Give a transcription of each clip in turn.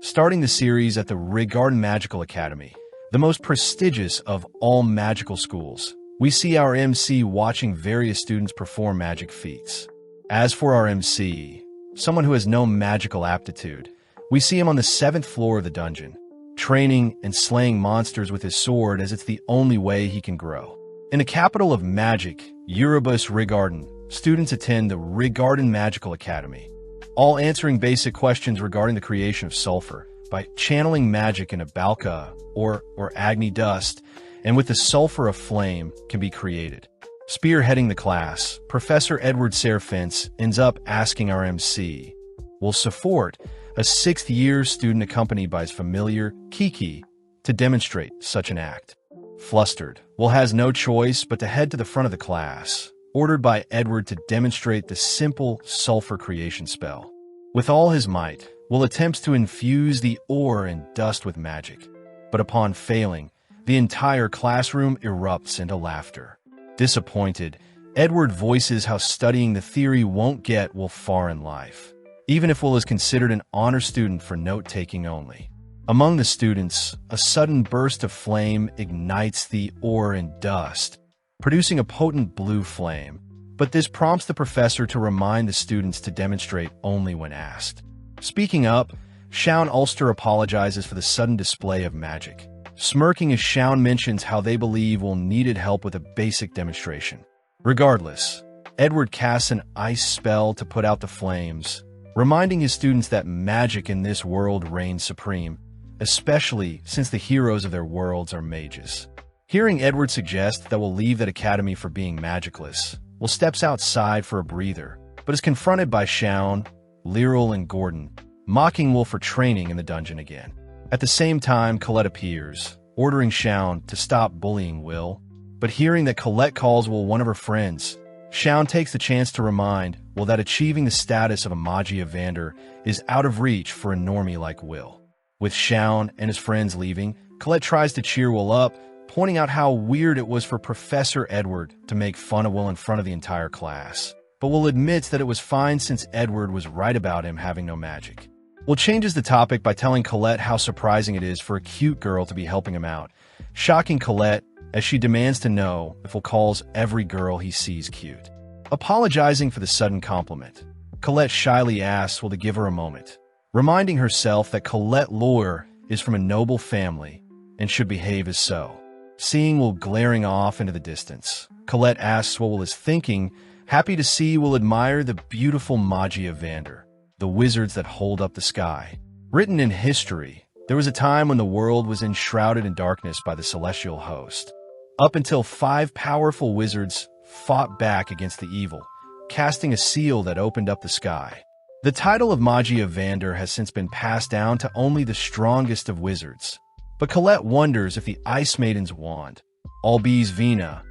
starting the series at the Rigarden Magical Academy, the most prestigious of all magical schools. We see our MC watching various students perform magic feats. As for our MC, someone who has no magical aptitude, we see him on the 7th floor of the dungeon, training and slaying monsters with his sword as it's the only way he can grow. In the capital of magic, Erebus Rigarden, students attend the Rigarden Magical Academy, all answering basic questions regarding the creation of sulfur by channeling magic in a balka or Agni dust, and with the sulfur a flame can be created. Spearheading the class, Professor Edward Serafins ends up asking our MC, will support a 6th-year student accompanied by his familiar, Kiki, to demonstrate such an act. Flustered, Will has no choice but to head to the front of the class, ordered by Edward to demonstrate the simple sulfur creation spell. With all his might, Will attempts to infuse the ore and dust with magic, but upon failing, the entire classroom erupts into laughter. Disappointed, Edward voices how studying the theory won't get Will far in life, even if Will is considered an honor student for note-taking only. Among the students, a sudden burst of flame ignites the ore and dust, producing a potent blue flame, but this prompts the professor to remind the students to demonstrate only when asked. Speaking up, Shaun Ulster apologizes for the sudden display of magic, smirking as Shaun mentions how they believe Will needed help with a basic demonstration. Regardless, Edward casts an ice spell to put out the flames, reminding his students that magic in this world reigns supreme, especially since the heroes of their worlds are mages. Hearing Edward suggest that Will leave that academy for being magicless, Will steps outside for a breather, but is confronted by Shaun, Lyral, and Gordon, mocking Will for training in the dungeon again. At the same time, Colette appears, ordering Shaun to stop bullying Will, but hearing that Colette calls Will one of her friends, Shaun takes the chance to remind Will that achieving the status of a Magi Evander is out of reach for a normie like Will. With Shaun and his friends leaving, Colette tries to cheer Will up, pointing out how weird it was for Professor Edward to make fun of Will in front of the entire class. But Will admits that it was fine since Edward was right about him having no magic. Will changes the topic by telling Colette how surprising it is for a cute girl to be helping him out, shocking Colette as she demands to know if Will calls every girl he sees cute. Apologizing for the sudden compliment, Colette shyly asks Will to give her a moment, reminding herself that Colette Lure is from a noble family and should behave as so. Seeing Will glaring off into the distance, Colette asks what Will is thinking, happy to see Will admire the beautiful Magi Evander, the wizards that hold up the sky. Written in history, there was a time when the world was enshrouded in darkness by the celestial host, up until 5 powerful wizards fought back against the evil, casting a seal that opened up the sky. The title of Magi Evander has since been passed down to only the strongest of wizards, but Colette wonders if the Ice Maiden's wand, Albie's Vina,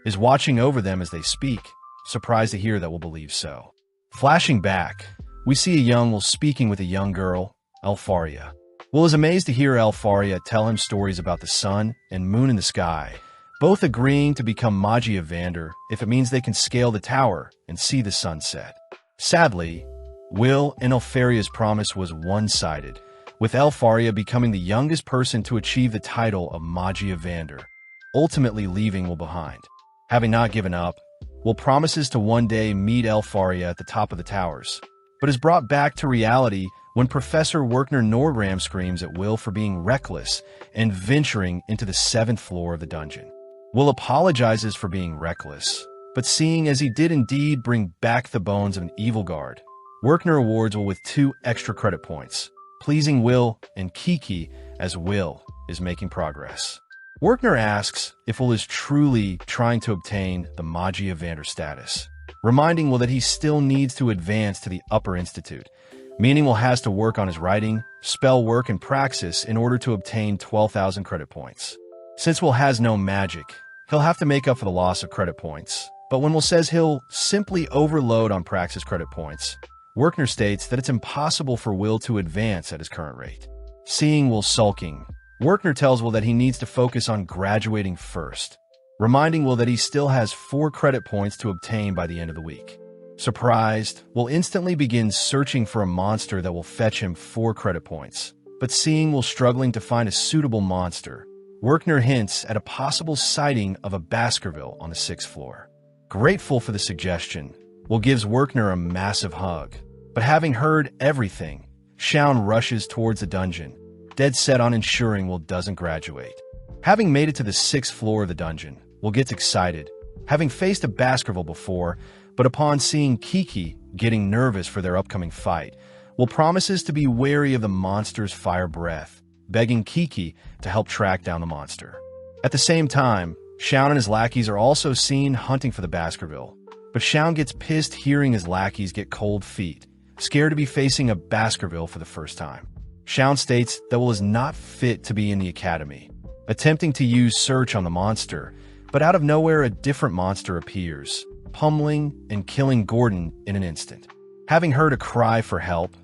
is watching over them as they speak, surprised to hear that Will believe so. Flashing back, we see a young Will speaking with a young girl, Elfaria. Will is amazed to hear Elfaria tell him stories about the sun and moon in the sky, both agreeing to become Magi Evander if it means they can scale the tower and see the sunset. Sadly, Will and Elfaria's promise was one-sided, with Elfaria becoming the youngest person to achieve the title of Magi Evander, ultimately leaving Will behind. Having not given up, Will promises to one day meet Elfaria at the top of the towers, but is brought back to reality when Professor Werkner Nordram screams at Will for being reckless and venturing into the 7th floor of the dungeon. Will apologizes for being reckless, but seeing as he did indeed bring back the bones of an evil guard, Werkner awards Will with 2 extra credit points, pleasing Will and Kiki as Will is making progress. Werkner asks if Will is truly trying to obtain the Magi Evander status, reminding Will that he still needs to advance to the Upper Institute, meaning Will has to work on his writing, spell work, and praxis in order to obtain 12,000 credit points. Since Will has no magic, he'll have to make up for the loss of credit points, but when Will says he'll simply overload on praxis credit points, Werkner states that it's impossible for Will to advance at his current rate. Seeing Will sulking, Werkner tells Will that he needs to focus on graduating first, reminding Will that he still has 4 credit points to obtain by the end of the week. Surprised, Will instantly begins searching for a monster that will fetch him 4 credit points, but seeing Will struggling to find a suitable monster, Werkner hints at a possible sighting of a Baskerville on the 6th floor. Grateful for the suggestion, Will gives Werkner a massive hug, but having heard everything, Shaun rushes towards the dungeon, dead set on ensuring Will doesn't graduate. Having made it to the 6th floor of the dungeon, Will gets excited, having faced a Baskerville before, but upon seeing Kiki getting nervous for their upcoming fight, Will promises to be wary of the monster's fire breath, begging Kiki to help track down the monster. At the same time, Shaun and his lackeys are also seen hunting for the Baskerville, but Shaun gets pissed hearing his lackeys get cold feet, scared to be facing a Baskerville for the first time. Shaun states that Will is not fit to be in the academy, attempting to use search on the monster, but out of nowhere a different monster appears, pummeling and killing Gordon in an instant. Having heard a cry for help,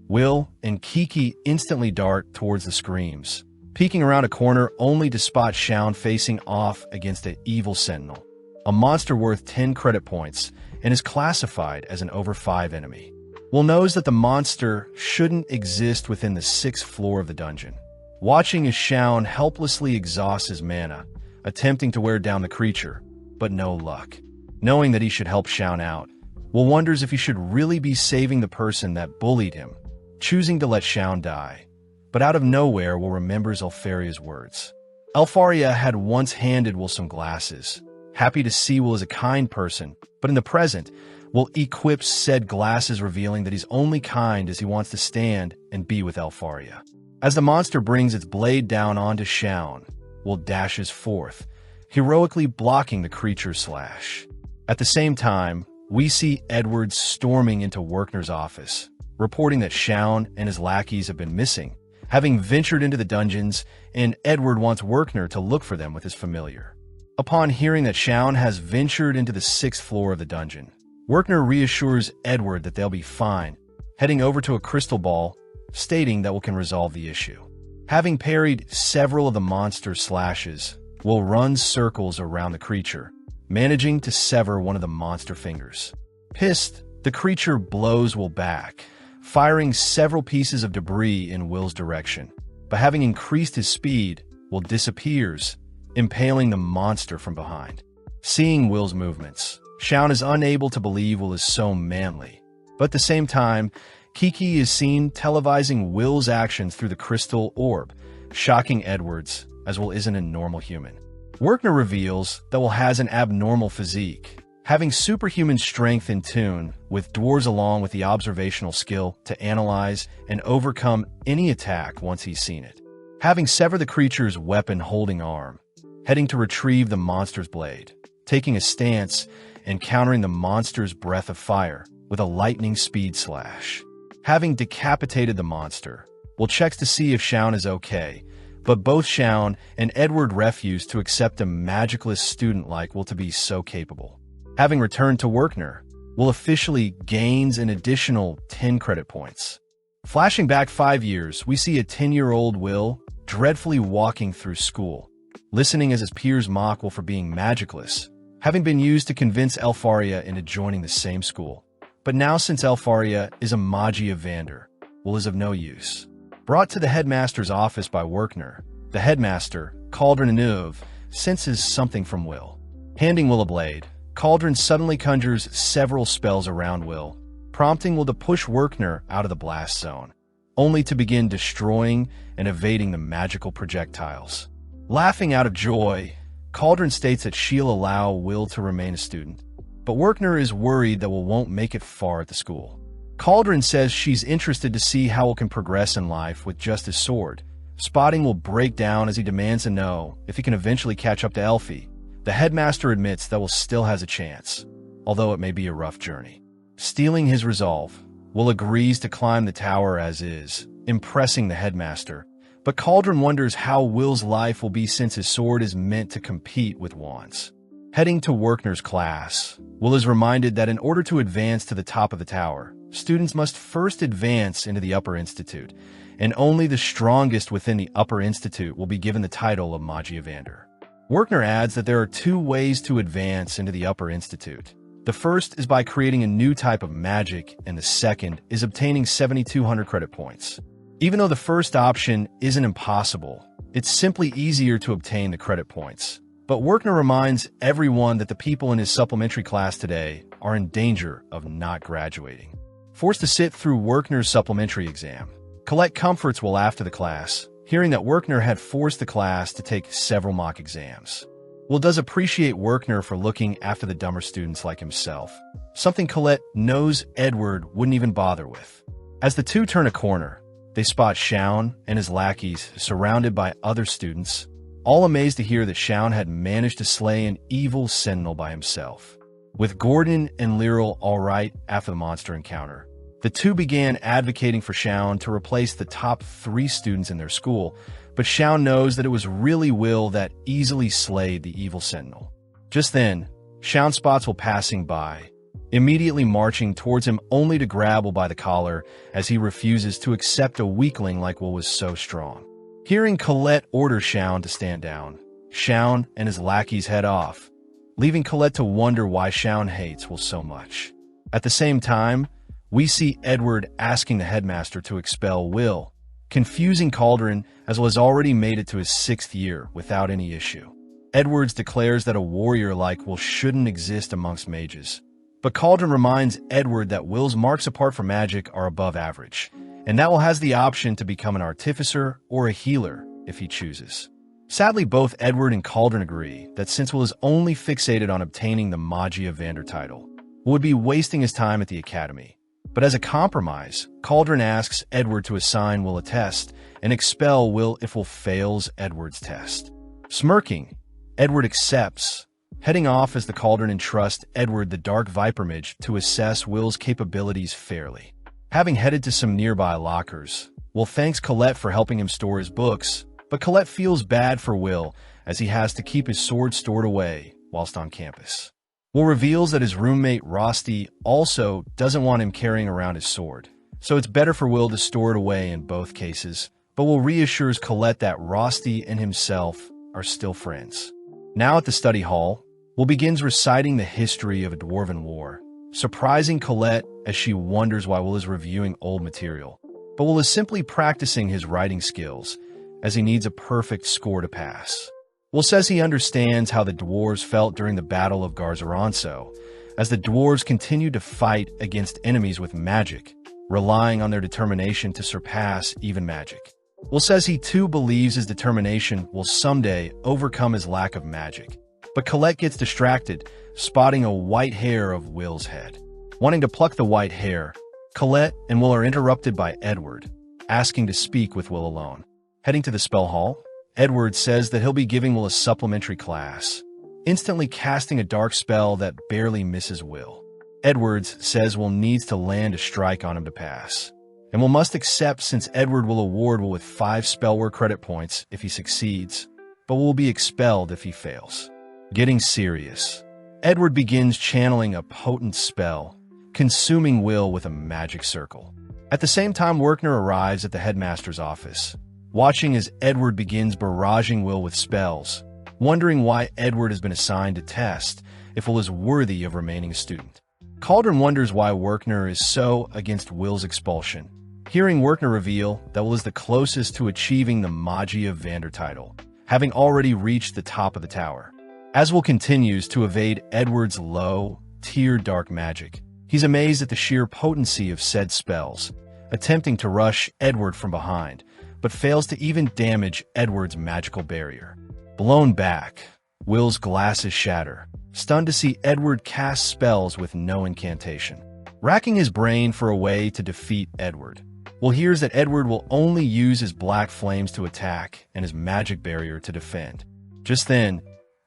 Will and Kiki instantly dart towards the screams, peeking around a corner only to spot Shaun facing off against an evil sentinel, a monster worth 10 credit points and is classified as an over 5 enemy. Will knows that the monster shouldn't exist within the 6th floor of the dungeon, watching as Shaun helplessly exhausts his mana, attempting to wear down the creature, but no luck. Knowing that he should help Shaun out, Will wonders if he should really be saving the person that bullied him, choosing to let Shaun die. But out of nowhere, Will remembers Elfaria's words. Elfaria had once handed Will some glasses, happy to see Will as a kind person, but in the present, Will equips said glasses, revealing that he's only kind as he wants to stand and be with Elfaria. As the monster brings its blade down onto Shaun, Will dashes forth, heroically blocking the creature's slash. At the same time, we see Edward storming into Werkner's office, reporting that Shaun and his lackeys have been missing, having ventured into the dungeons, and Edward wants Werkner to look for them with his familiar. Upon hearing that Shaun has ventured into the 6th floor of the dungeon, Werkner reassures Edward that they'll be fine, heading over to a crystal ball, stating that Will can resolve the issue. Having parried several of the monster's slashes, Will runs circles around the creature, managing to sever one of the monster fingers. Pissed, the creature blows Will back, firing several pieces of debris in Will's direction, but having increased his speed, Will disappears, impaling the monster from behind. Seeing Will's movements, Shaun is unable to believe Will is so manly, but at the same time, Kiki is seen televising Will's actions through the crystal orb, shocking Edwards, as Will isn't a normal human. Werkner reveals that Will has an abnormal physique, having superhuman strength in tune with dwarves along with the observational skill to analyze and overcome any attack once he's seen it. Having severed the creature's weapon-holding arm, heading to retrieve the monster's blade, taking a stance and countering the monster's breath of fire with a lightning speed slash. Having decapitated the monster, Will checks to see if Shaun is okay, but both Shaun and Edward refuse to accept a magicless student like Will to be so capable. Having returned to Werkner, Will officially gains an additional 10 credit points. Flashing back 5 years, we see a 10-year-old Will dreadfully walking through school, listening as his peers mock Will for being magicless, having been used to convince Elfaria into joining the same school. But now since Elfaria is a Magia Vander, Will is of no use. Brought to the headmaster's office by Werkner, the headmaster, Cauldron Anuv, senses something from Will. Handing Will a blade, Cauldron suddenly conjures several spells around Will, prompting Will to push Werkner out of the blast zone, only to begin destroying and evading the magical projectiles. Laughing out of joy, Cauldron states that she'll allow Will to remain a student, but Werkner is worried that Will won't make it far at the school. Cauldron says she's interested to see how Will can progress in life with just his sword. Spotting Will break down as he demands to know if he can eventually catch up to Elfie. The headmaster admits that Will still has a chance, although it may be a rough journey. Stealing his resolve, Will agrees to climb the tower as is, impressing the headmaster, but Cauldron wonders how Will's life will be since his sword is meant to compete with wands. Heading to Werkner's class, Will is reminded that in order to advance to the top of the tower, students must first advance into the Upper Institute, and only the strongest within the Upper Institute will be given the title of Magia Vander. Werkner adds that there are 2 ways to advance into the Upper Institute. The first is by creating a new type of magic, and the second is obtaining 7,200 credit points. Even though the first option isn't impossible, it's simply easier to obtain the credit points. But Werkner reminds everyone that the people in his supplementary class today are in danger of not graduating. Forced to sit through Werkner's supplementary exam, Colette comforts Will after the class, hearing that Werkner had forced the class to take several mock exams. Will does appreciate Werkner for looking after the dumber students like himself, something Colette knows Edward wouldn't even bother with. As the two turn a corner, they spot Shaun and his lackeys surrounded by other students, all amazed to hear that Shaun had managed to slay an evil sentinel by himself. With Gordon and Lyral all right after the monster encounter, the two began advocating for Shaun to replace the top 3 students in their school, but Shaun knows that it was really Will that easily slayed the evil sentinel. Just then, Shaun spots Will passing by, immediately marching towards him only to grab Will by the collar as he refuses to accept a weakling like Will was so strong. Hearing Colette order Shaun to stand down, Shaun and his lackeys head off, leaving Colette to wonder why Shaun hates Will so much. At the same time, we see Edward asking the headmaster to expel Will, confusing Cauldron as Will has already made it to his 6th year without any issue. Edwards declares that a warrior like Will shouldn't exist amongst mages, but Cauldron reminds Edward that Will's marks apart from magic are above average, and that Will has the option to become an artificer or a healer if he chooses. Sadly, both Edward and Cauldron agree that since Will is only fixated on obtaining the Magia of Vander title, Will would be wasting his time at the academy. But as a compromise, Cauldron asks Edward to assign Will a test and expel Will if Will fails Edward's test. Smirking, Edward accepts, heading off as the Cauldron entrusts Edward the Dark Viper Mage to assess Will's capabilities fairly. Having headed to some nearby lockers, Will thanks Colette for helping him store his books, but Colette feels bad for Will as he has to keep his sword stored away whilst on campus. Will reveals that his roommate Rosti also doesn't want him carrying around his sword, so it's better for Will to store it away in both cases, but Will reassures Colette that Rosti and himself are still friends. Now at the study hall, Will begins reciting the history of a dwarven war, surprising Colette as she wonders why Will is reviewing old material. But Will is simply practicing his writing skills, as he needs a perfect score to pass. Will says he understands how the dwarves felt during the Battle of Garzaronso, as the dwarves continued to fight against enemies with magic, relying on their determination to surpass even magic. Will says he too believes his determination will someday overcome his lack of magic. But Colette gets distracted, spotting a white hair of Will's head. Wanting to pluck the white hair, Colette and Will are interrupted by Edward, asking to speak with Will alone. Heading to the spell hall, Edward says that he'll be giving Will a supplementary class, instantly casting a dark spell that barely misses Will. Edwards says Will needs to land a strike on him to pass, and Will must accept since Edward will award Will with 5 spellwork credit points if he succeeds, but will be expelled if he fails. Getting serious, Edward begins channeling a potent spell, consuming Will with a magic circle. At the same time, Werkner arrives at the headmaster's office, watching as Edward begins barraging Will with spells, wondering why Edward has been assigned to test if Will is worthy of remaining a student. Cauldron wonders why Werkner is so against Will's expulsion, hearing Werkner reveal that Will is the closest to achieving the Magia of Vander title, having already reached the top of the tower. As Will continues to evade Edward's low-tier dark magic, he's amazed at the sheer potency of said spells, attempting to rush Edward from behind, but fails to even damage Edward's magical barrier. Blown back, Will's glasses shatter, stunned to see Edward cast spells with no incantation. Racking his brain for a way to defeat Edward, Will hears that Edward will only use his black flames to attack and his magic barrier to defend. Just then,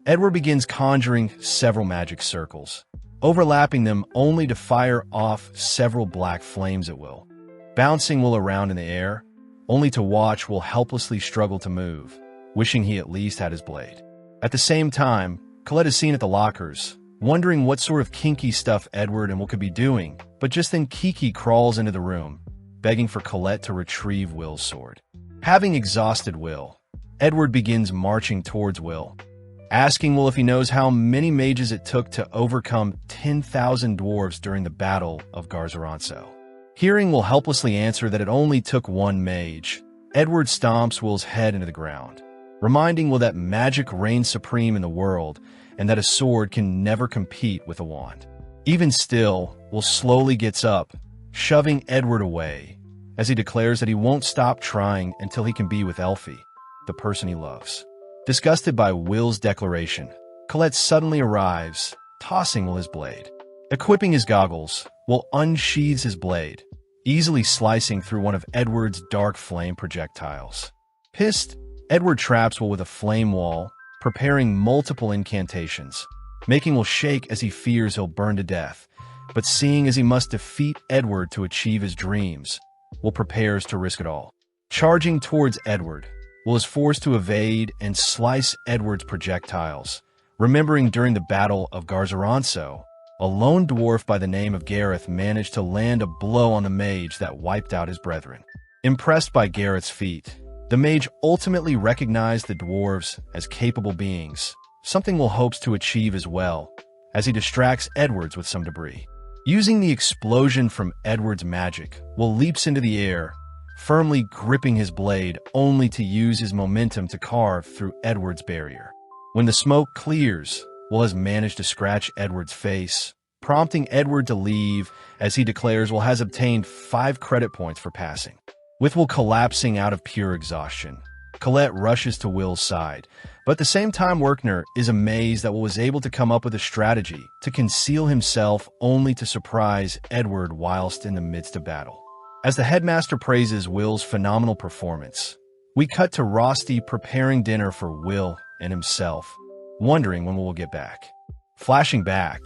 Edward begins conjuring several magic circles, overlapping them only to fire off several black flames at Will, bouncing Will around in the air, only to watch Will helplessly struggle to move, wishing he at least had his blade. At the same time, Colette is seen at the lockers, wondering what sort of kinky stuff Edward and Will could be doing, but just then Kiki crawls into the room, begging for Colette to retrieve Will's sword. Having exhausted Will, Edward begins marching towards Will, asking Will if he knows how many mages it took to overcome 10,000 dwarves during the Battle of Garzaronso. Hearing Will helplessly answer that it only took one mage, Edward stomps Will's head into the ground, reminding Will that magic reigns supreme in the world and that a sword can never compete with a wand. Even still, Will slowly gets up, shoving Edward away, as he declares that he won't stop trying until he can be with Elfie, the person he loves. Disgusted by Will's declaration, Colette suddenly arrives, tossing Will his blade. Equipping his goggles, Will unsheathes his blade, easily slicing through one of Edward's dark flame projectiles. Pissed, Edward traps Will with a flame wall, preparing multiple incantations, making Will shake as he fears he'll burn to death. But seeing as he must defeat Edward to achieve his dreams, Will prepares to risk it all. Charging towards Edward, Will is forced to evade and slice Edward's projectiles, remembering during the Battle of Garzaranso, a lone dwarf by the name of Gareth managed to land a blow on the mage that wiped out his brethren. Impressed by Gareth's feat, the mage ultimately recognized the dwarves as capable beings, something Will hopes to achieve as well, as he distracts Edwards with some debris. Using the explosion from Edward's magic, Will leaps into the air, firmly gripping his blade only to use his momentum to carve through Edward's barrier. When the smoke clears, Will has managed to scratch Edward's face, prompting Edward to leave as he declares Will has obtained 5 credit points for passing. With Will collapsing out of pure exhaustion, Colette rushes to Will's side, but at the same time Werkner is amazed that Will was able to come up with a strategy to conceal himself only to surprise Edward whilst in the midst of battle. As the headmaster praises Will's phenomenal performance, we cut to Rosti preparing dinner for Will and himself, wondering when Will get back. Flashing back,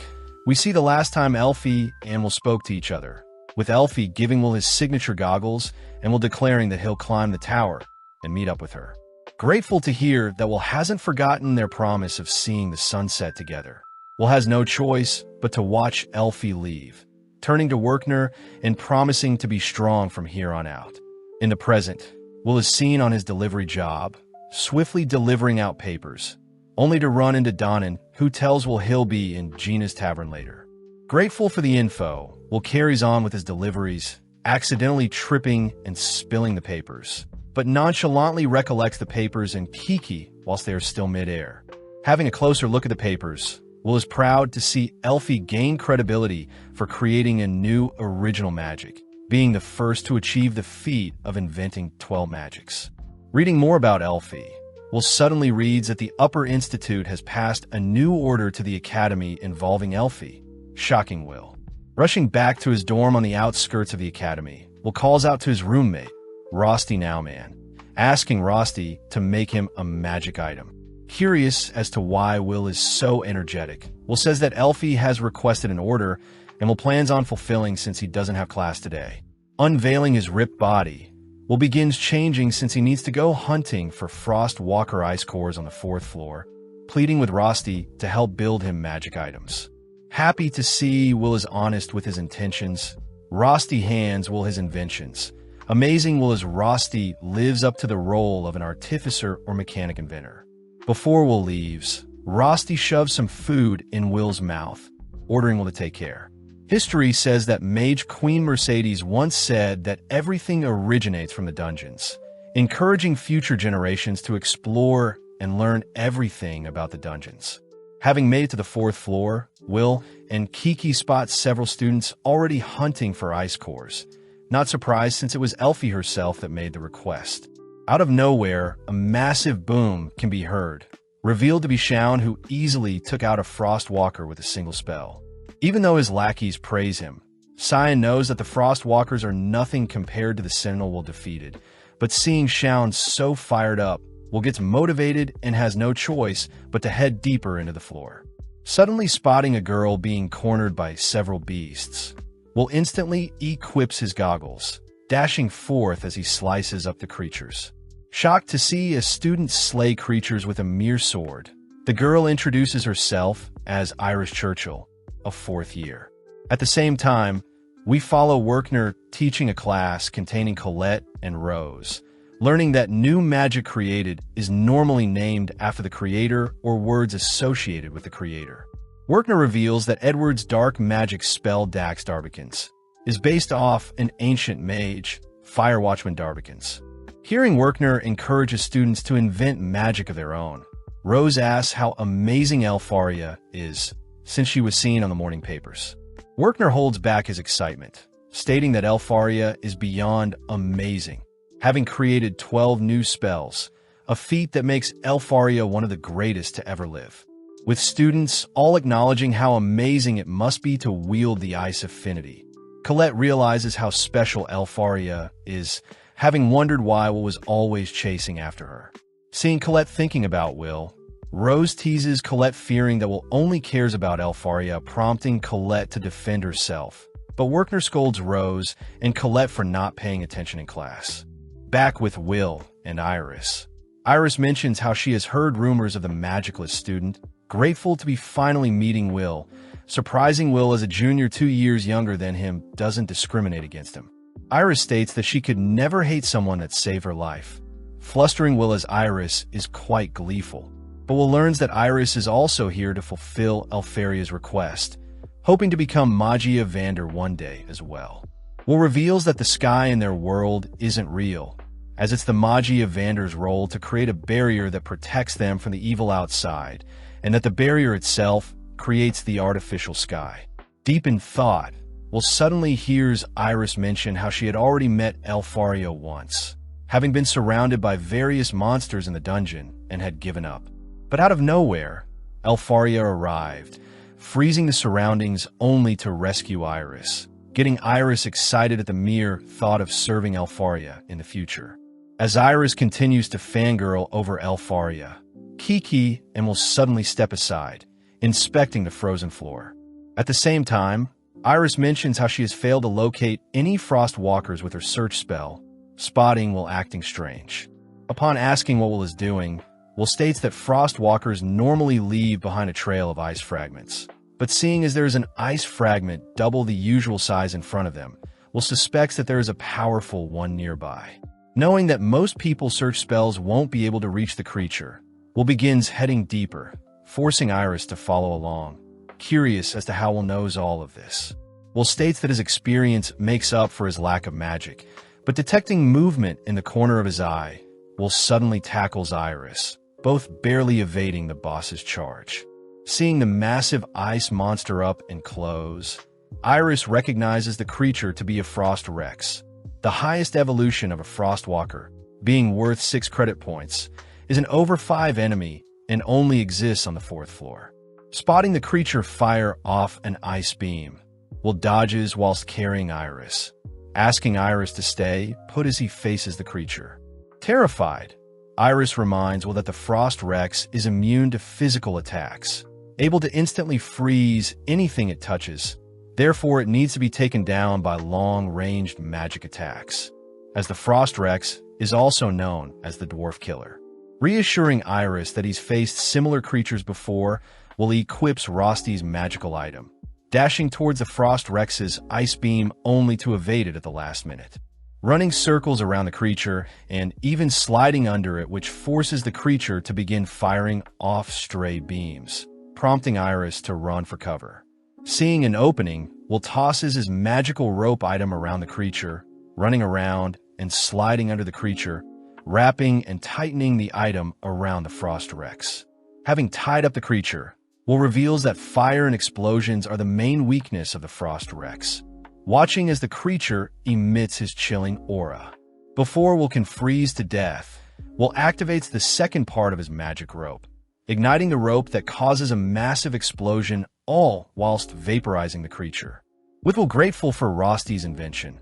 we see the last time Elfie and Will spoke to each other, with Elfie giving Will his signature goggles and Will declaring that he'll climb the tower and meet up with her. Grateful to hear that Will hasn't forgotten their promise of seeing the sunset together, Will has no choice but to watch Elfie leave, turning to Werkner and promising to be strong from here on out. In the present, Will is seen on his delivery job, swiftly delivering out papers, only to run into Donnan, who tells Will he'll be in Gina's tavern later. Grateful for the info, Will carries on with his deliveries, accidentally tripping and spilling the papers, but nonchalantly recollects the papers and Kiki whilst they are still mid-air. Having a closer look at the papers, Will is proud to see Elfie gain credibility for creating a new original magic, being the first to achieve the feat of inventing 12 magics. Reading more about Elfie, Will suddenly reads that the Upper Institute has passed a new order to the Academy involving Elfie, shocking Will. Rushing back to his dorm on the outskirts of the Academy, Will calls out to his roommate, Rosti Nowman, asking Rosti to make him a magic item. Curious as to why Will is so energetic, Will says that Elfie has requested an order and Will plans on fulfilling since he doesn't have class today. Unveiling his ripped body, Will begins changing since he needs to go hunting for Frost Walker ice cores on the 4th floor, pleading with Rosti to help build him magic items. Happy to see Will is honest with his intentions, Rosti hands Will his inventions. Amazing Will as Rosti lives up to the role of an artificer or mechanic inventor. Before Will leaves, Rosti shoves some food in Will's mouth, ordering Will to take care. History says that Mage Queen Mercedes once said that everything originates from the dungeons, encouraging future generations to explore and learn everything about the dungeons. Having made it to the 4th floor, Will and Kiki spot several students already hunting for ice cores. Not surprised since it was Elfie herself that made the request. Out of nowhere, a massive boom can be heard, revealed to be Shaun, who easily took out a Frost Walker with a single spell. Even though his lackeys praise him, Cyan knows that the Frost Walkers are nothing compared to the Sentinel Will defeated, but seeing Shaun so fired up, Will gets motivated and has no choice but to head deeper into the floor. Suddenly spotting a girl being cornered by several beasts, Will instantly equips his goggles, dashing forth as he slices up the creatures. Shocked to see a student slay creatures with a mere sword, the girl introduces herself as Iris Churchill, of 4th year. At the same time, we follow Werkner teaching a class containing Colette and Rose, learning that new magic created is normally named after the creator or words associated with the creator. Werkner reveals that Edward's dark magic spell Dax Darbicans is based off an ancient mage, Fire Watchman Darbikins. Hearing Werkner encourages students to invent magic of their own, Rose asks how amazing Elfaria is, since she was seen on the morning papers. Werkner holds back his excitement, stating that Elfaria is beyond amazing, having created 12 new spells, a feat that makes Elfaria one of the greatest to ever live. With students all acknowledging how amazing it must be to wield the Ice Affinity, Colette realizes how special Elfaria is, having wondered why Will was always chasing after her. Seeing Colette thinking about Will, Rose teases Colette, fearing that Will only cares about Elfaria, prompting Colette to defend herself. But Werkner scolds Rose and Colette for not paying attention in class. Back with Will and Iris. Iris mentions how she has heard rumors of the Magicless student, grateful to be finally meeting Will. Surprising Will as a junior 2 years younger than him doesn't discriminate against him. Iris states that she could never hate someone that saved her life. Flustering Will as Iris is quite gleeful, but Will learns that Iris is also here to fulfill Elfaria's request, hoping to become Magia Vander one day as well. Will reveals that the sky in their world isn't real, as it's the Magia Vander's role to create a barrier that protects them from the evil outside, and that the barrier itself creates the artificial sky. Deep in thought, Will suddenly hears Iris mention how she had already met Elfaria once, having been surrounded by various monsters in the dungeon and had given up. But out of nowhere, Elfaria arrived, freezing the surroundings only to rescue Iris, getting Iris excited at the mere thought of serving Elfaria in the future. As Iris continues to fangirl over Elfaria, Kiki and Will suddenly step aside, inspecting the frozen floor. At the same time, Iris mentions how she has failed to locate any frost walkers with her search spell, spotting Will acting strange. Upon asking what Will is doing, Will states that frost walkers normally leave behind a trail of ice fragments, but seeing as there is an ice fragment double the usual size in front of them, Will suspects that there is a powerful one nearby. Knowing that most people search spells won't be able to reach the creature, Will begins heading deeper, forcing Iris to follow along, curious as to how Will knows all of this. Will states that his experience makes up for his lack of magic, but detecting movement in the corner of his eye, Will suddenly tackles Iris, both barely evading the boss's charge. Seeing the massive ice monster up and close, Iris recognizes the creature to be a Frost Rex. The highest evolution of a Frost Walker, being worth 6 credit points, is an over 5 enemy and only exists on the 4th floor. Spotting the creature fire off an ice beam, Will dodges whilst carrying Iris, asking Iris to stay put as he faces the creature. Terrified, Iris reminds Will that the Frost Rex is immune to physical attacks, able to instantly freeze anything it touches. Therefore, it needs to be taken down by long-ranged magic attacks, as the Frost Rex is also known as the Dwarf Killer. Reassuring Iris that he's faced similar creatures before, Will equips Rosty's magical item, dashing towards the Frost Rex's ice beam only to evade it at the last minute. Running circles around the creature and even sliding under it, which forces the creature to begin firing off stray beams, prompting Iris to run for cover. Seeing an opening, Will tosses his magical rope item around the creature, running around and sliding under the creature, wrapping and tightening the item around the Frost Rex. Having tied up the creature, Will reveals that fire and explosions are the main weakness of the Frost Rex, watching as the creature emits his chilling aura. Before Will can freeze to death, Will activates the second part of his magic rope, igniting the rope that causes a massive explosion, all whilst vaporizing the creature. With Will grateful for Rosty's invention,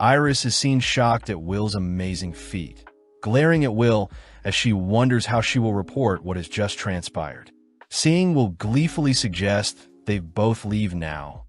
Iris is seen shocked at Will's amazing feat, glaring at Will as she wonders how she will report what has just transpired. Seeing Will gleefully suggest they both leave now,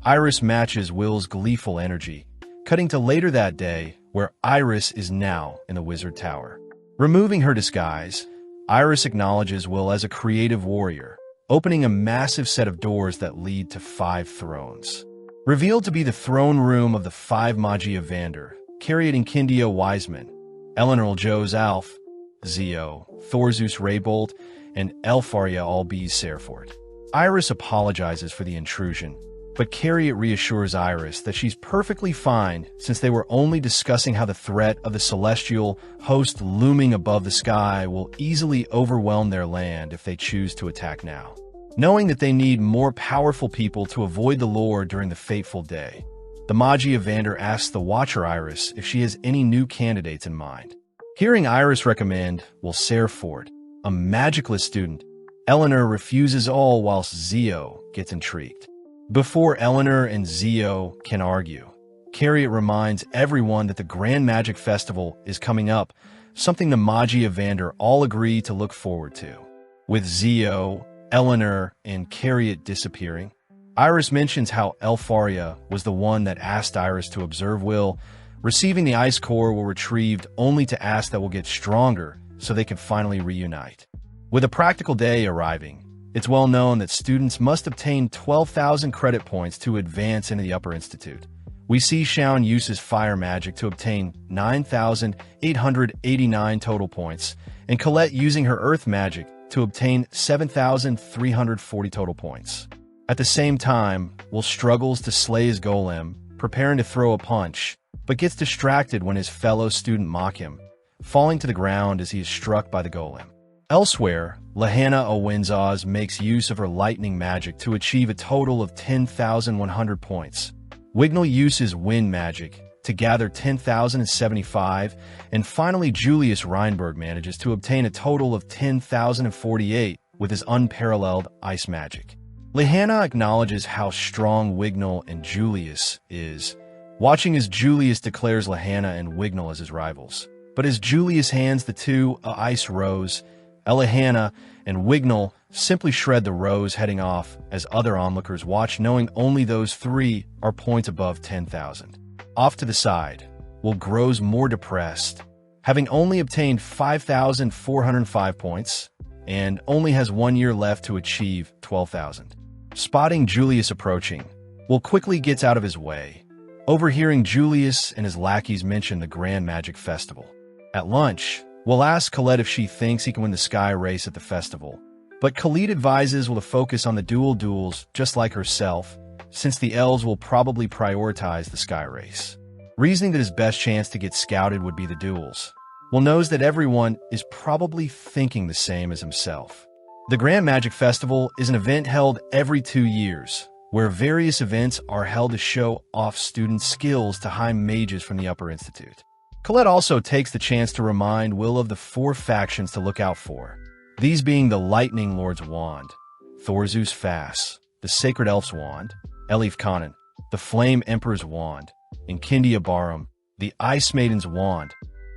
Iris matches Will's gleeful energy, cutting to later that day where Iris is now in the Wizard Tower. Removing her disguise, Iris acknowledges Will as a creative warrior, opening a massive set of doors that lead to 5 thrones. Revealed to be the throne room of the 5 Magia Vander, carrying Kindio Wiseman, Eleanor Joes Alf, Zio, Thorzeus Raybolt, and Elfaria Albiz Serfort. Iris apologizes for the intrusion, But Carriot reassures Iris that she's perfectly fine since they were only discussing how the threat of the celestial host looming above the sky will easily overwhelm their land if they choose to attack now. Knowing that they need more powerful people to avoid the lure during the fateful day, the Magi Evander asks the Watcher Iris if she has any new candidates in mind. Hearing Iris recommend Wilserford, a magicless student, Eleanor refuses all whilst Zio gets intrigued. Before Eleanor and Zio can argue, Carriot reminds everyone that the Grand Magic Festival is coming up, something the Magi Evander all agree to look forward to. With Zio, Eleanor, and Carriot disappearing, Iris mentions how Elfaria was the one that asked Iris to observe Will. Receiving the ice core were retrieved only to ask that will get stronger so they can finally reunite. With a practical day arriving, it's well known that students must obtain 12,000 credit points to advance into the Upper Institute. We see Shaun uses fire magic to obtain 9,889 total points, and Colette using her earth magic to obtain 7,340 total points. At the same time, Will struggles to slay his golem, preparing to throw a punch, but gets distracted when his fellow student mock him, falling to the ground as he is struck by the golem. Elsewhere, Lahanna Owenzaz makes use of her lightning magic to achieve a total of 10,100 points. Wignall uses wind magic to gather 10,075, and finally Julius Reinberg manages to obtain a total of 10,048 with his unparalleled ice magic. Lahanna acknowledges how strong Wignall and Julius is, watching as Julius declares Lahanna and Wignall as his rivals. But as Julius hands the two a ice rose, Lahanna and Wignall simply shred the rose, heading off as other onlookers watch, knowing only those three are points above 10,000. Off to the side, Will grows more depressed, having only obtained 5,405 points and only has 1 year left to achieve 12,000. Spotting Julius approaching, Will quickly gets out of his way, overhearing Julius and his lackeys mention the Grand Magic Festival. At lunch, Will asks Colette if she thinks he can win the sky race at the festival, but Colette advises Will to focus on the duels just like herself, since the elves will probably prioritize the sky race. Reasoning that his best chance to get scouted would be the duels, Will knows that everyone is probably thinking the same as himself. The Grand Magic Festival is an event held every 2 years, where various events are held to show off students' skills to high mages from the Upper Institute. Colette also takes the chance to remind Will of the 4 factions to look out for, these being the Lightning Lord's Wand, Thorzeus Fass, the Sacred Elf's Wand, Elif Kanan, the Flame Emperor's Wand, and Kindia Barum, the Ice Maiden's Wand,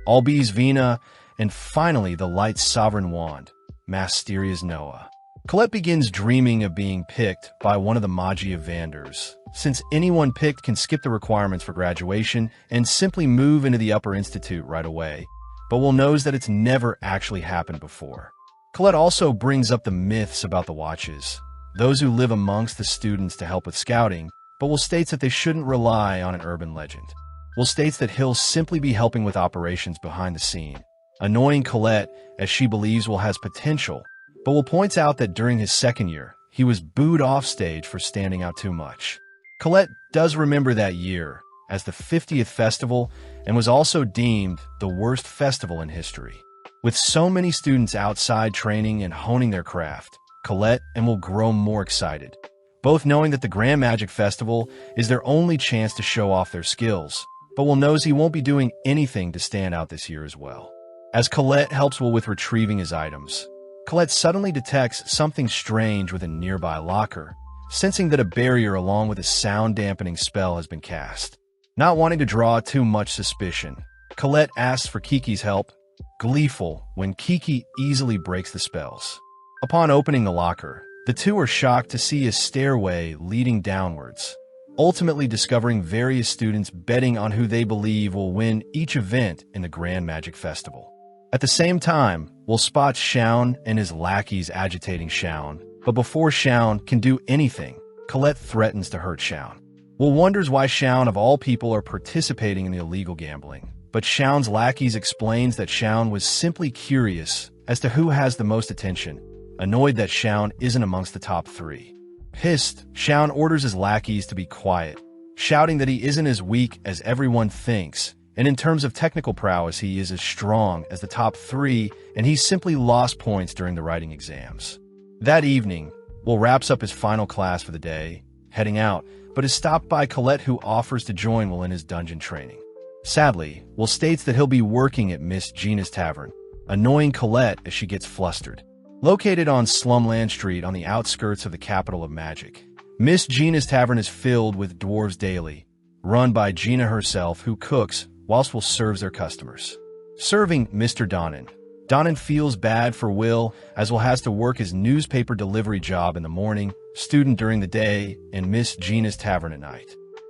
Albiz Vina, and finally the Light's Sovereign Wand, Masteria's Noah. Colette begins dreaming of being picked by one of the Magi Evanders, since anyone picked can skip the requirements for graduation and simply move into the Upper Institute right away, but Will knows that it's never actually happened before. Colette also brings up the myths about the Watches, those who live amongst the students to help with scouting, but Will states that they shouldn't rely on an urban legend. Will states that he'll simply be helping with operations behind the scene, annoying Colette as she believes Will has potential, but Will points out that during his second year, he was booed off stage for standing out too much. Colette does remember that year as the 50th festival and was also deemed the worst festival in history. With so many students outside training and honing their craft, Colette and Will grow more excited, both knowing that the Grand Magic Festival is their only chance to show off their skills, but Will knows he won't be doing anything to stand out this year as well. As Colette helps Will with retrieving his items, Colette suddenly detects something strange with a nearby locker, sensing that a barrier along with a sound-dampening spell has been cast. Not wanting to draw too much suspicion, Colette asks for Kiki's help, gleeful when Kiki easily breaks the spells. Upon opening the locker, the two are shocked to see a stairway leading downwards, ultimately discovering various students betting on who they believe will win each event in the Grand Magic Festival. At the same time, Will spots Shaun and his lackeys agitating Shaun, but before Shaun can do anything, Colette threatens to hurt Shaun. Will wonders why Shaun of all people are participating in the illegal gambling, but Shaun's lackeys explains that Shaun was simply curious as to who has the most attention, annoyed that Shaun isn't amongst the top 3. Pissed, Shaun orders his lackeys to be quiet, shouting that he isn't as weak as everyone thinks, and in terms of technical prowess he is as strong as the top 3, and he simply lost points during the writing exams. That evening, Will wraps up his final class for the day, heading out, but is stopped by Colette, who offers to join Will in his dungeon training. Sadly, Will states that he'll be working at Miss Gina's tavern, annoying Colette as she gets flustered. Located on Slumland Street on the outskirts of the capital of magic, Miss Gina's tavern is filled with dwarves daily, run by Gina herself, who cooks whilst Will serves their customers. Serving Mr. Donnan. Donnan feels bad for Will, as Will has to work his newspaper delivery job in the morning, student during the day, and Miss Gina's tavern at night.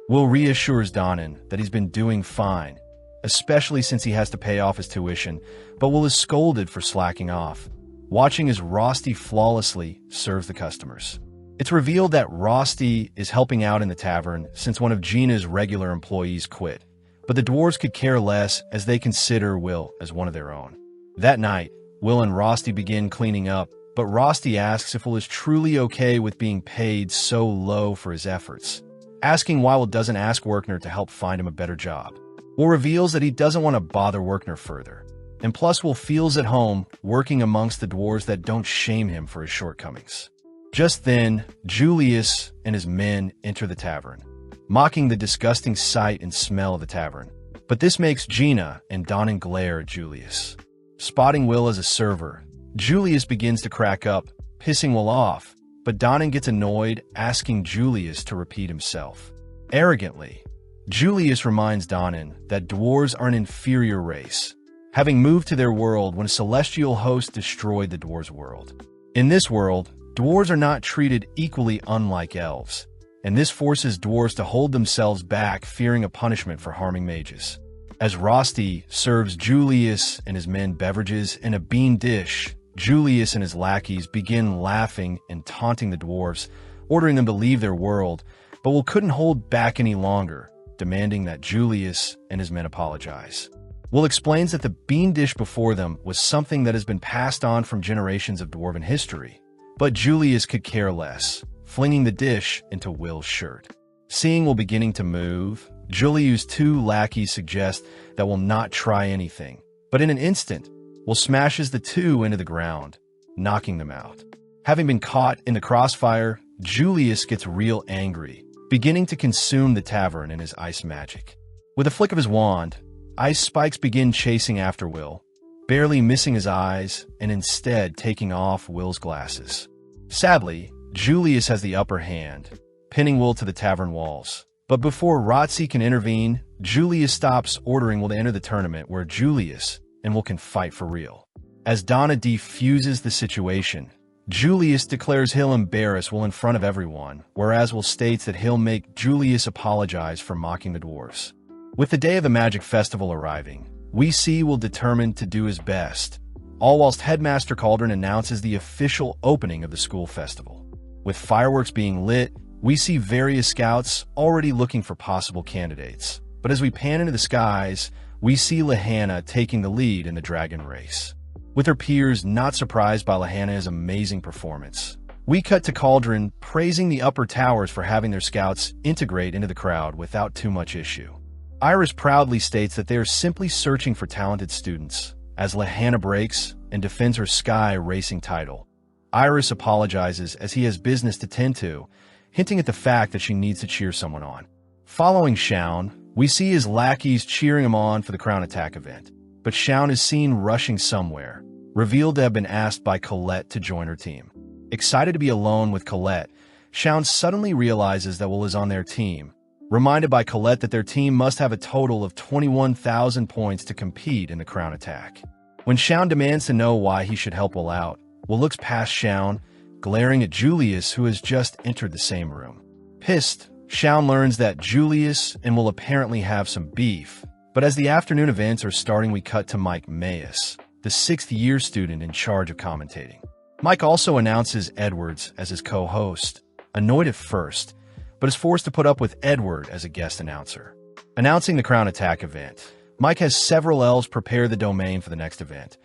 Will reassures Donnan that he's been doing fine, especially since he has to pay off his tuition, but Will is scolded for slacking off, watching as Rosti flawlessly serves the customers. It's revealed that Rosti is helping out in the tavern since one of Gina's regular employees quit, but the dwarves could care less as they consider Will as one of their own. That night, Will and Rosti begin cleaning up, but Rosti asks if Will is truly okay with being paid so low for his efforts, asking why Will doesn't ask Werkner to help find him a better job. Will reveals that he doesn't want to bother Werkner further, and plus Will feels at home working amongst the dwarves that don't shame him for his shortcomings. Just then, Julius and his men enter the tavern, mocking the disgusting sight and smell of the tavern, but this makes Gina and Donnan glare at Julius. Spotting Will as a server, Julius begins to crack up, pissing Will off, but Donnan gets annoyed, asking Julius to repeat himself. Arrogantly, Julius reminds Donnan that dwarves are an inferior race, having moved to their world when a celestial host destroyed the dwarves' world. In this world, dwarves are not treated equally, unlike elves, and this forces dwarves to hold themselves back, fearing a punishment for harming mages. As Rosti serves Julius and his men beverages in a bean dish, Julius and his lackeys begin laughing and taunting the dwarves, ordering them to leave their world, but Will couldn't hold back any longer, demanding that Julius and his men apologize. Will explains that the bean dish before them was something that has been passed on from generations of dwarven history, but Julius could care less, flinging the dish into Will's shirt. Seeing Will beginning to move, Julius's 2 lackeys suggest that Will not try anything, but in an instant, Will smashes the 2 into the ground, knocking them out. Having been caught in the crossfire, Julius gets real angry, beginning to consume the tavern in his ice magic. With a flick of his wand, ice spikes begin chasing after Will, barely missing his eyes and instead taking off Will's glasses. Sadly, Julius has the upper hand, pinning Will to the tavern walls. But before Rotzi can intervene, Julius stops, ordering Will to enter the tournament where Julius and Will can fight for real. As Donna defuses the situation, Julius declares he'll embarrass Will in front of everyone, whereas Will states that he'll make Julius apologize for mocking the dwarves. With the day of the Magic Festival arriving, we see Will determined to do his best, all whilst Headmaster Cauldron announces the official opening of the school festival. With fireworks being lit, we see various scouts already looking for possible candidates, but as we pan into the skies, we see Lahanna taking the lead in the dragon race. With her peers not surprised by Lahanna's amazing performance, we cut to Cauldron praising the upper towers for having their scouts integrate into the crowd without too much issue. Iris proudly states that they are simply searching for talented students, as Lahanna breaks and defends her Sky Racing title. Iris apologizes as he has business to tend to, hinting at the fact that she needs to cheer someone on. Following Shaun, we see his lackeys cheering him on for the Crown Attack event, but Shaun is seen rushing somewhere, revealed to have been asked by Colette to join her team. Excited to be alone with Colette, Shaun suddenly realizes that Will is on their team, reminded by Colette that their team must have a total of 21,000 points to compete in the Crown Attack. When Shaun demands to know why he should help Will out, Will looks past Shaun, glaring at Julius, who has just entered the same room. Pissed, Shaun learns that Julius and Will apparently have some beef, but as the afternoon events are starting, we cut to Mike Mayus, the 6th-year student in charge of commentating. Mike also announces Edwards as his co-host, annoyed at first, but is forced to put up with Edward as a guest announcer. Announcing the Crown Attack event, Mike has several elves prepare the domain for the next event,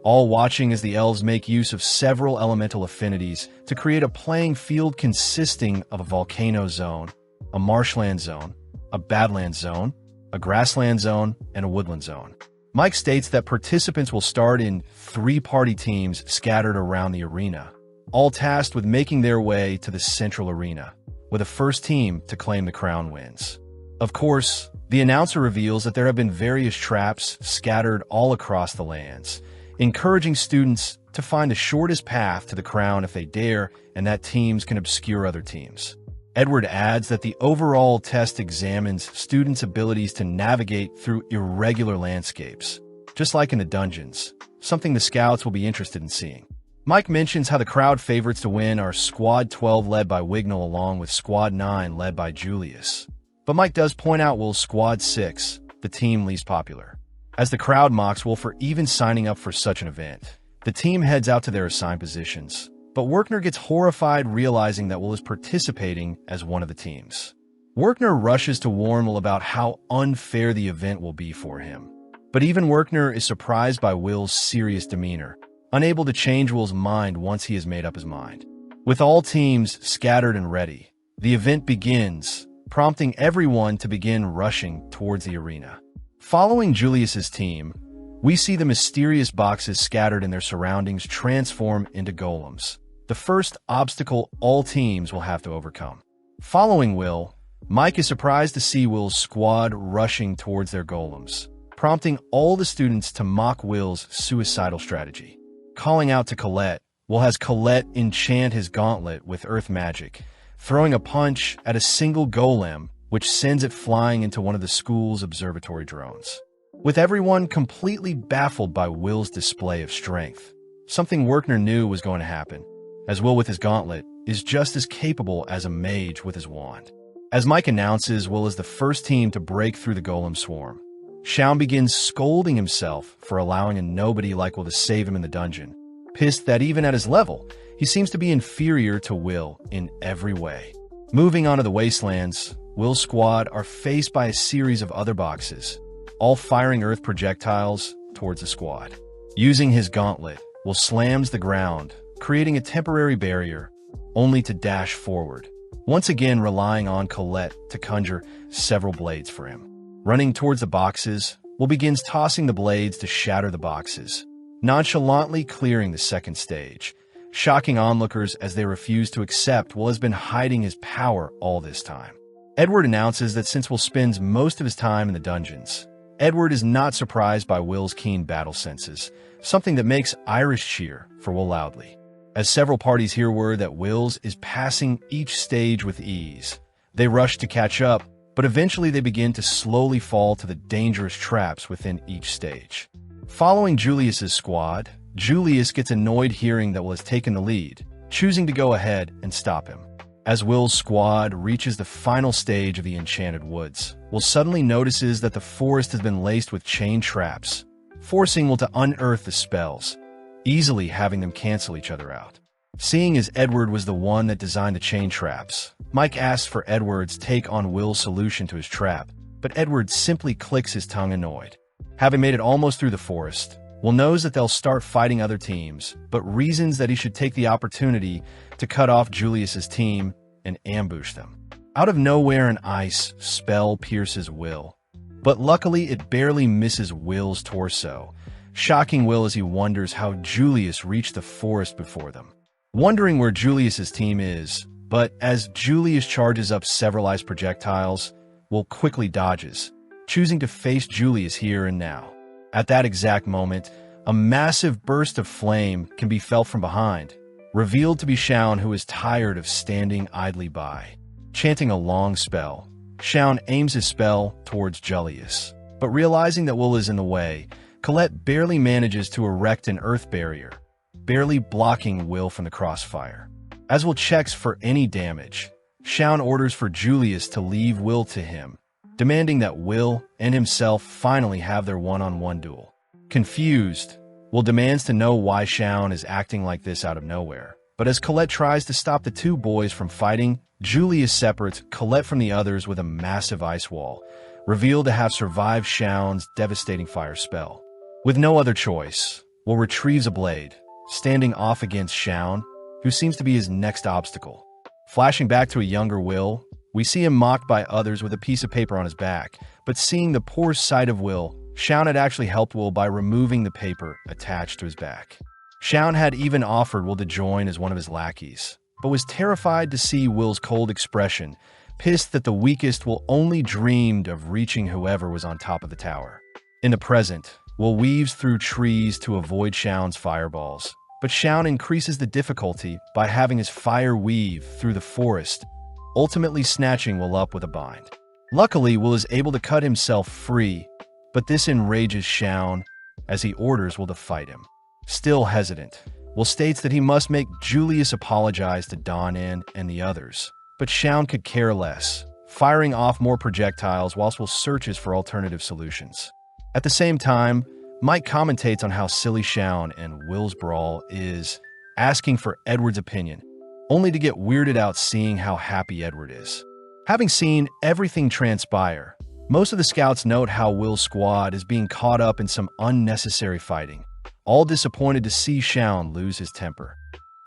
all watching as the elves make use of several elemental affinities to create a playing field consisting of a volcano zone, a marshland zone, a badland zone, a grassland zone, and a woodland zone. Mike states that participants will start in 3-party teams scattered around the arena, all tasked with making their way to the central arena, where the first team to claim the crown wins. Of course, the announcer reveals that there have been various traps scattered all across the lands, encouraging students to find the shortest path to the crown if they dare, and that teams can obscure other teams. Edward adds that the overall test examines students' abilities to navigate through irregular landscapes, just like in the dungeons, something the scouts will be interested in seeing. Mike mentions how the crowd favorites to win are Squad 12 led by Wignall along with Squad 9 led by Julius. But Mike does point out Will's Squad 6, the team least popular. As the crowd mocks Will for even signing up for such an event, the team heads out to their assigned positions. But Werkner gets horrified realizing that Will is participating as one of the teams. Werkner rushes to warn Will about how unfair the event will be for him. But even Werkner is surprised by Will's serious demeanor, unable to change Will's mind once he has made up his mind. With all teams scattered and ready, the event begins, prompting everyone to begin rushing towards the arena. Following Julius's team, we see the mysterious boxes scattered in their surroundings transform into golems, the first obstacle all teams will have to overcome. Following Will, Mike is surprised to see Will's squad rushing towards their golems, prompting all the students to mock Will's suicidal strategy. Calling out to Colette, Will has Colette enchant his gauntlet with earth magic, throwing a punch at a single golem, which sends it flying into one of the school's observatory drones. With everyone completely baffled by Will's display of strength, something Werkner knew was going to happen, as Will with his gauntlet is just as capable as a mage with his wand. As Mike announces, Will is the first team to break through the golem swarm. Shaun begins scolding himself for allowing a nobody like Will to save him in the dungeon, pissed that even at his level, he seems to be inferior to Will in every way. Moving on to the wastelands, Will's squad are faced by a series of other boxes, all firing earth projectiles towards the squad. Using his gauntlet, Will slams the ground, creating a temporary barrier, only to dash forward, once again relying on Colette to conjure several blades for him. Running towards the boxes, Will begins tossing the blades to shatter the boxes, nonchalantly clearing the second stage, shocking onlookers as they refuse to accept Will has been hiding his power all this time. Edward announces that since Will spends most of his time in the dungeons, Edward is not surprised by Will's keen battle senses, something that makes Irish cheer for Will loudly. As several parties hear word that Will's is passing each stage with ease, they rush to catch up, but eventually they begin to slowly fall to the dangerous traps within each stage. Following Julius's squad, Julius gets annoyed hearing that Will has taken the lead, choosing to go ahead and stop him. As Will's squad reaches the final stage of the Enchanted Woods, Will suddenly notices that the forest has been laced with chain traps, forcing Will to unearth the spells, easily having them cancel each other out. Seeing as Edward was the one that designed the chain traps, Mike asks for Edward's take on Will's solution to his trap, but Edward simply clicks his tongue annoyed. Having made it almost through the forest, Will knows that they'll start fighting other teams, but reasons that he should take the opportunity to cut off Julius's team and ambush them. Out of nowhere, an ice spell pierces Will, but luckily it barely misses Will's torso, shocking Will as he wonders how Julius reached the forest before them. Wondering where Julius's team is, but as Julius charges up several ice projectiles, Will quickly dodges, choosing to face Julius here and now. At that exact moment, a massive burst of flame can be felt from behind, revealed to be Shaun, who is tired of standing idly by. Chanting a long spell, Shaun aims his spell towards Julius, but realizing that Will is in the way, Colette barely manages to erect an earth barrier, barely blocking Will from the crossfire. As Will checks for any damage, Shaun orders for Julius to leave Will to him, demanding that Will and himself finally have their one-on-one duel. Confused, Will demands to know why Shaun is acting like this out of nowhere. But as Colette tries to stop the two boys from fighting, Julius separates Colette from the others with a massive ice wall, revealed to have survived Shaun's devastating fire spell. With no other choice, Will retrieves a blade, standing off against Shaun, who seems to be his next obstacle. Flashing back to a younger Will, we see him mocked by others with a piece of paper on his back, but seeing the poor sight of Will, Shaun had actually helped Will by removing the paper attached to his back. Shaun had even offered Will to join as one of his lackeys, but was terrified to see Will's cold expression, pissed that the weakest Will only dreamed of reaching whoever was on top of the tower. In the present, Will weaves through trees to avoid Shaun's fireballs, but Shaun increases the difficulty by having his fire weave through the forest, ultimately snatching Will up with a bind. Luckily, Will is able to cut himself free, but this enrages Shaun as he orders Will to fight him. Still hesitant, Will states that he must make Julius apologize to Don-In and the others, but Shaun could care less, firing off more projectiles whilst Will searches for alternative solutions. At the same time, Mike commentates on how silly Shaun and Will's brawl is, asking for Edward's opinion, only to get weirded out seeing how happy Edward is. Having seen everything transpire, most of the scouts note how Will's squad is being caught up in some unnecessary fighting, all disappointed to see Shaun lose his temper.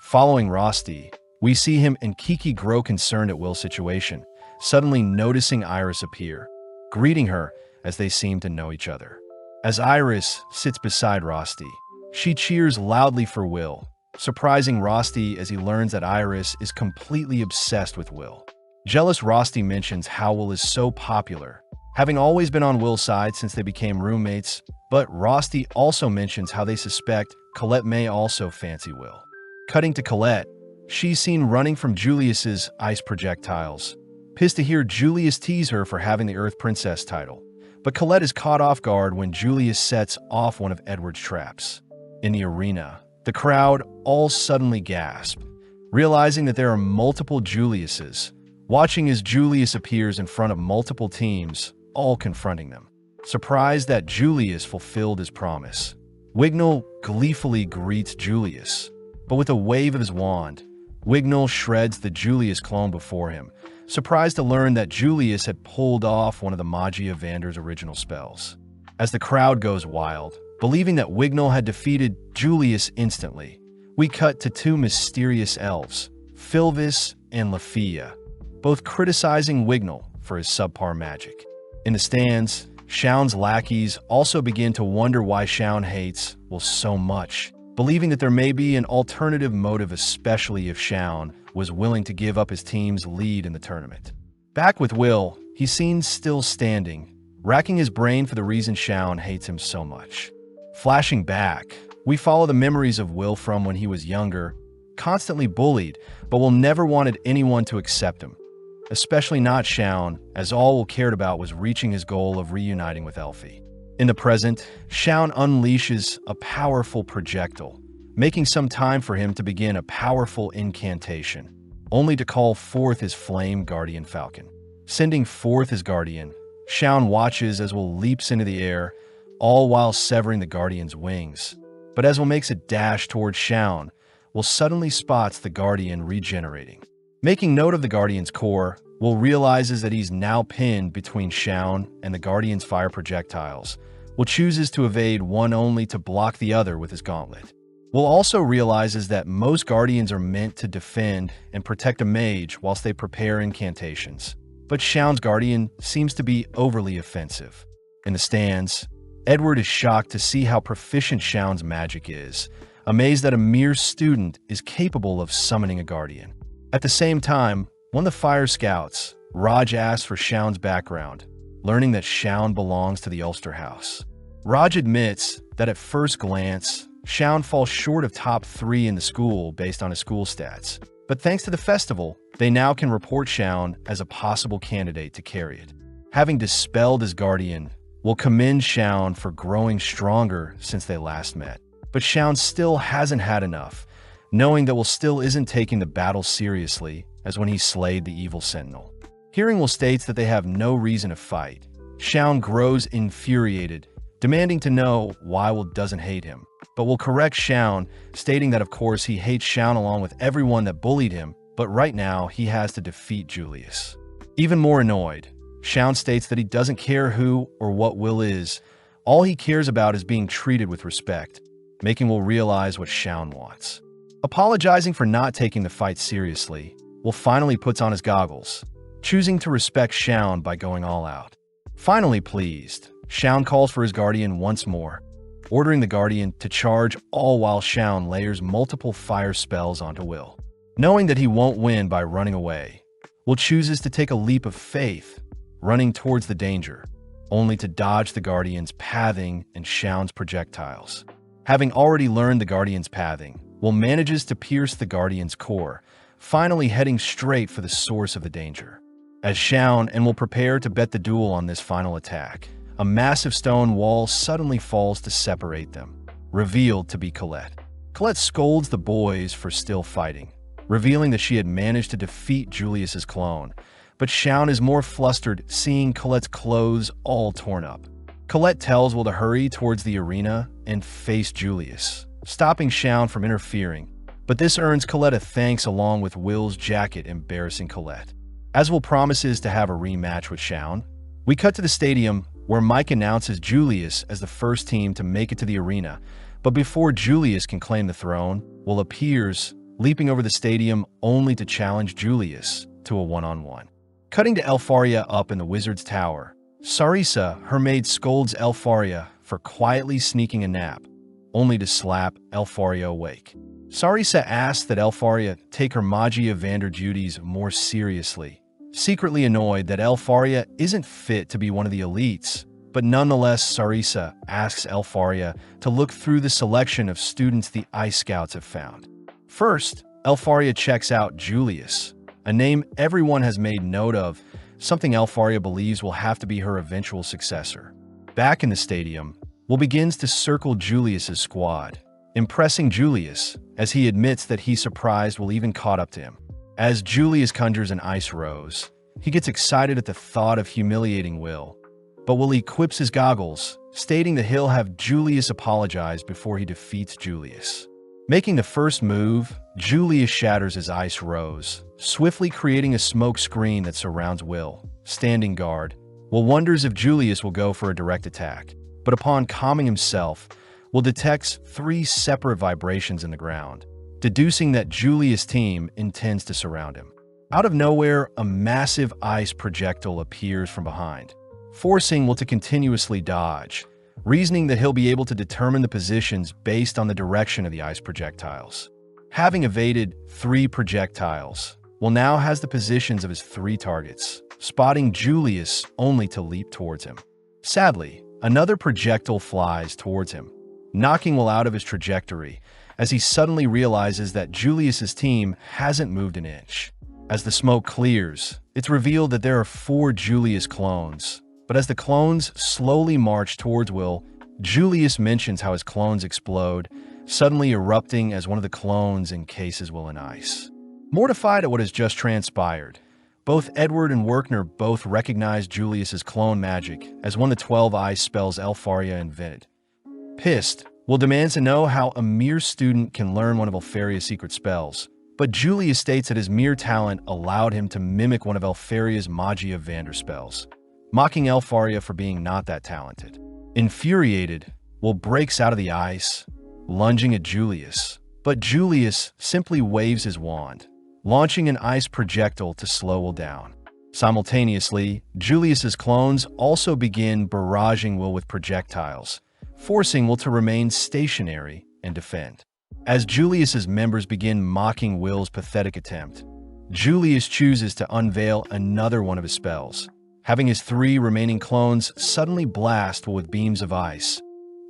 Following Rosti, we see him and Kiki grow concerned at Will's situation, suddenly noticing Iris appear, greeting her as they seem to know each other. As Iris sits beside Rosti, she cheers loudly for Will, surprising Rosti as he learns that Iris is completely obsessed with Will. Jealous Rosti mentions how Will is so popular, having always been on Will's side since they became roommates, but Rosti also mentions how they suspect Colette may also fancy Will. Cutting to Colette, she's seen running from Julius's ice projectiles, pissed to hear Julius tease her for having the Earth Princess title, but Colette is caught off guard when Julius sets off one of Edward's traps. In the arena, the crowd all suddenly gasp, realizing that there are multiple Juliuses, watching as Julius appears in front of multiple teams, all confronting them. Surprised that Julius fulfilled his promise, Wignall gleefully greets Julius, but with a wave of his wand, Wignall shreds the Julius clone before him, surprised to learn that Julius had pulled off one of the Magia Vander's original spells. As the crowd goes wild, believing that Wignall had defeated Julius instantly, we cut to two mysterious elves, Filvis and Lafia, both criticizing Wignall for his subpar magic. In the stands, Shaun's lackeys also begin to wonder why Shaun hates Will so much, believing that there may be an alternative motive, especially if Shaun was willing to give up his team's lead in the tournament. Back with Will, he's seen still standing, racking his brain for the reason Shaun hates him so much. Flashing back, we follow the memories of Will from when he was younger, constantly bullied, but Will never wanted anyone to accept him, especially not Shaun, as all Will cared about was reaching his goal of reuniting with Elfie. In the present, Shaun unleashes a powerful projectile, making some time for him to begin a powerful incantation, only to call forth his flame guardian falcon. Sending forth his guardian, Shaun watches as Will leaps into the air, all while severing the guardian's wings. But as Will makes a dash towards Shaun, Will suddenly spots the guardian regenerating. Making note of the guardian's core, Will realizes that he's now pinned between Shaun and the guardian's fire projectiles. Will chooses to evade one only to block the other with his gauntlet. Will also realizes that most guardians are meant to defend and protect a mage whilst they prepare incantations, but Shaun's guardian seems to be overly offensive. In the stands, Edward is shocked to see how proficient Shaun's magic is, amazed that a mere student is capable of summoning a guardian. At the same time, one of the fire scouts, Raj, asks for Shaun's background, learning that Shaun belongs to the Ulster house. Raj admits that at first glance, Shaun falls short of top 3 in the school based on his school stats, but thanks to the festival, they now can report Shaun as a possible candidate to carry it. Having dispelled his guardian, Will commend Shaun for growing stronger since they last met. But Shaun still hasn't had enough, knowing that Will still isn't taking the battle seriously as when he slayed the evil sentinel. Hearing Will states that they have no reason to fight, Shaun grows infuriated, demanding to know why Will doesn't hate him, but Will correct Shaun, stating that of course he hates Shaun along with everyone that bullied him, but right now he has to defeat Julius. Even more annoyed, Shaun states that he doesn't care who or what Will is, all he cares about is being treated with respect. making Will realize what Shaun wants. Apologizing for not taking the fight seriously, Will finally puts on his goggles, choosing to respect Shaun by going all out. Finally pleased, Shaun calls for his guardian once more, ordering the guardian to charge, all while Shaun layers multiple fire spells onto Will. Knowing that he won't win by running away, Will chooses to take a leap of faith, running towards the danger, only to dodge the guardian's pathing and Shaun's projectiles. Having already learned the guardian's pathing, Will manages to pierce the guardian's core, finally heading straight for the source of the danger. As Shaun and Will prepare to bet the duel on this final attack, a massive stone wall suddenly falls to separate them, revealed to be Colette. Colette scolds the boys for still fighting, revealing that she had managed to defeat Julius's clone, but Shaun is more flustered seeing Colette's clothes all torn up. Colette tells Will to hurry towards the arena and face Julius, stopping Shaun from interfering, but this earns Colette a thanks along with Will's jacket embarrassing Colette. As Will promises to have a rematch with Shaun, we cut to the stadium where Mike announces Julius as the first team to make it to the arena, but before Julius can claim the throne, Will appears, leaping over the stadium only to challenge Julius to a one-on-one. Cutting to Elfaria up in the wizard's tower, Sarisa, her maid, scolds Elfaria for quietly sneaking a nap, only to slap Elfaria awake. Sarisa asks that Elfaria take her Magia Vander duties more seriously, secretly annoyed that Elfaria isn't fit to be one of the elites, but nonetheless Sarisa asks Elfaria to look through the selection of students the Ice Scouts have found. First, Elfaria checks out Julius, a name everyone has made note of, something Elfaria believes will have to be her eventual successor. Back in the stadium, Will begins to circle Julius's squad, impressing Julius as he admits that he's surprised Will even caught up to him. As Julius conjures an ice rose, he gets excited at the thought of humiliating Will, but Will equips his goggles, stating that he'll have Julius apologize before he defeats Julius. Making the first move, Julius shatters his ice rose, swiftly creating a smoke screen that surrounds Will, standing guard. Will wonders if Julius will go for a direct attack, but upon calming himself, Will detects 3 separate vibrations in the ground, deducing that Julius' team intends to surround him. Out of nowhere, a massive ice projectile appears from behind, forcing Will to continuously dodge, reasoning that he'll be able to determine the positions based on the direction of the ice projectiles. Having evaded 3 projectiles, Will now has the positions of his 3 targets, spotting Julius only to leap towards him. Sadly, another projectile flies towards him, knocking Will out of his trajectory as he suddenly realizes that Julius's team hasn't moved an inch. As the smoke clears, it's revealed that there are 4 Julius clones, but as the clones slowly march towards Will, Julius mentions how his clones explode, suddenly erupting as one of the clones encases Will in ice. Mortified at what has just transpired, both Edward and Werkner both recognize Julius's clone magic as one of the 12 ice spells Elfaria invented. Pissed, Will demands to know how a mere student can learn one of Elfaria's secret spells, but Julius states that his mere talent allowed him to mimic one of Elfaria's Magia Vander spells, mocking Elfaria for being not that talented. Infuriated, Will breaks out of the ice, lunging at Julius, but Julius simply waves his wand, launching an ice projectile to slow Will down. Simultaneously, Julius's clones also begin barraging Will with projectiles, forcing Will to remain stationary and defend. As Julius's members begin mocking Will's pathetic attempt, Julius chooses to unveil another one of his spells, having his 3 remaining clones suddenly blast Will with beams of ice,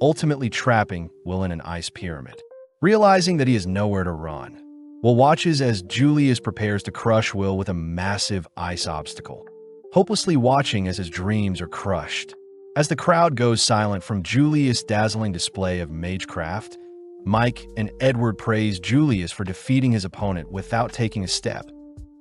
ultimately trapping Will in an ice pyramid. Realizing that he has nowhere to run, Will watches as Julius prepares to crush Will with a massive ice obstacle, hopelessly watching as his dreams are crushed. As the crowd goes silent from Julius' dazzling display of magecraft, Mike and Edward praise Julius for defeating his opponent without taking a step.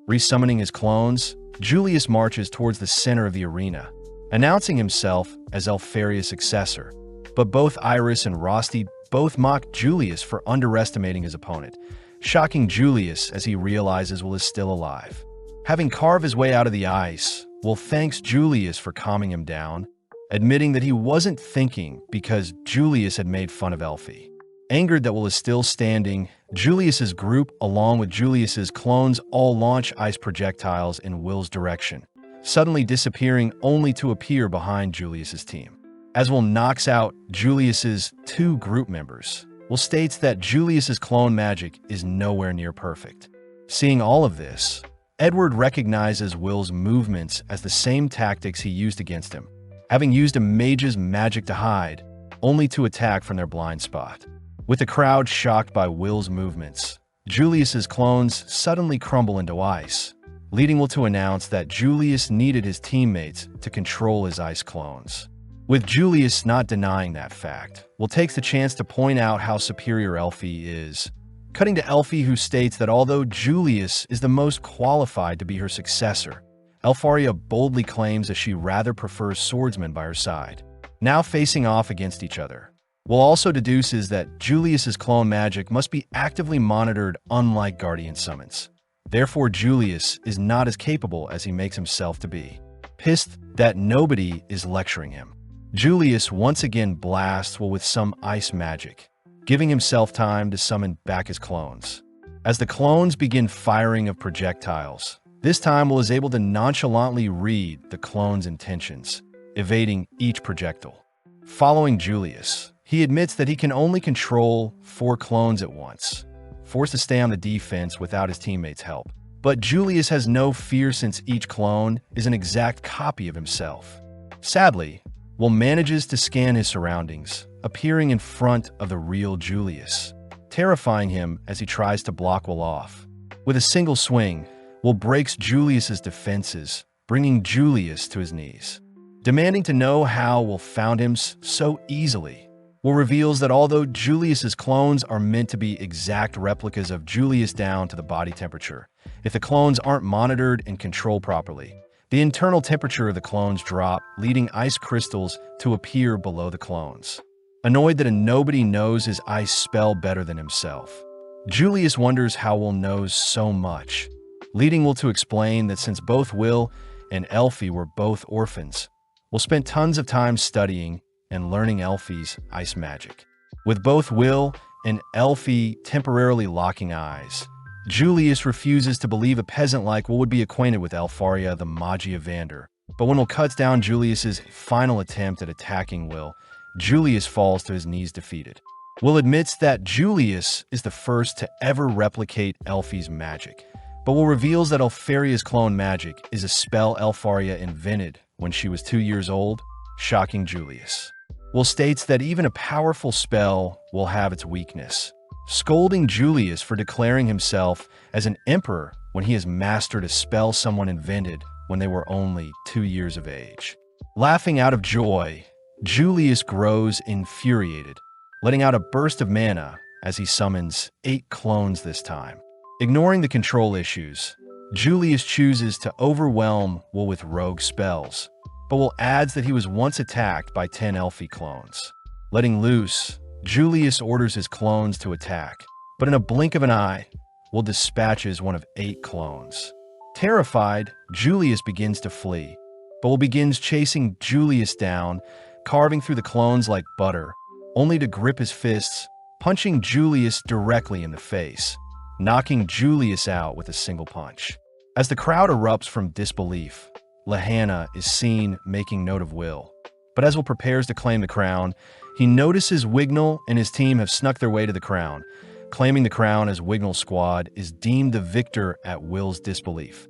Resummoning his clones, Julius marches towards the center of the arena, announcing himself as Elfaria's successor, but both Iris and Rosti both mock Julius for underestimating his opponent, shocking Julius as he realizes Will is still alive. Having carved his way out of the ice, Will thanks Julius for calming him down, admitting that he wasn't thinking because Julius had made fun of Elfie. Angered that Will is still standing, Julius's group, along with Julius's clones, all launch ice projectiles in Will's direction, suddenly disappearing only to appear behind Julius's team. As Will knocks out Julius's 2 group members, Will states that Julius's clone magic is nowhere near perfect. Seeing all of this, Edward recognizes Will's movements as the same tactics he used against him, having used a mage's magic to hide, only to attack from their blind spot. With the crowd shocked by Will's movements, Julius's clones suddenly crumble into ice, leading Will to announce that Julius needed his teammates to control his ice clones. With Julius not denying that fact, Will takes the chance to point out how superior Elfie is, cutting to Elfie, who states that although Julius is the most qualified to be her successor, Elfaria boldly claims that she rather prefers swordsmen by her side, now facing off against each other. Will also deduces that Julius's clone magic must be actively monitored, unlike Guardian summons. Therefore, Julius is not as capable as he makes himself to be. Pissed that nobody is lecturing him, Julius once again blasts Will with some ice magic, giving himself time to summon back his clones. As the clones begin firing of projectiles, this time Will is able to nonchalantly read the clones' intentions, evading each projectile. Following Julius, he admits that he can only control 4 clones at once, forced to stay on the defense without his teammates' help. But Julius has no fear since each clone is an exact copy of himself. Sadly, Will manages to scan his surroundings, appearing in front of the real Julius, terrifying him as he tries to block Will off. With a single swing, Will breaks Julius's defenses, bringing Julius to his knees. Demanding to know how Will found him so easily, Will reveals that although Julius's clones are meant to be exact replicas of Julius down to the body temperature, if the clones aren't monitored and controlled properly, the internal temperature of the clones drop, leading ice crystals to appear below the clones. Annoyed that nobody knows his ice spell better than himself, Julius wonders how Will knows so much, leading Will to explain that since both Will and Elfie were both orphans, Will spent tons of time studying and learning Elfie's ice magic. With both Will and Elfie temporarily locking eyes, Julius refuses to believe a peasant like Will would be acquainted with Elfaria the Magia Vander. But when Will cuts down Julius's final attempt at attacking Will, Julius falls to his knees defeated. Will admits that Julius is the first to ever replicate Elfie's magic, but Will reveals that Elfaria's clone magic is a spell Elfaria invented when she was 2 years old, shocking Julius. Will states that even a powerful spell will have its weakness, scolding Julius for declaring himself as an emperor when he has mastered a spell someone invented when they were only 2 years of age. Laughing out of joy, Julius grows infuriated, letting out a burst of mana as he summons 8 clones this time. Ignoring the control issues, Julius chooses to overwhelm Will with rogue spells, but Will adds that he was once attacked by 10 Elfie clones. Letting loose, Julius orders his clones to attack, but in a blink of an eye, Will dispatches one of 8 clones. Terrified, Julius begins to flee, but Will begins chasing Julius down, carving through the clones like butter, only to grip his fists, punching Julius directly in the face, knocking Julius out with a single punch. As the crowd erupts from disbelief, Lahanna is seen making note of Will. But as Will prepares to claim the crown, he notices Wignall and his team have snuck their way to the crown, claiming the crown as Wignall's squad is deemed the victor at Will's disbelief.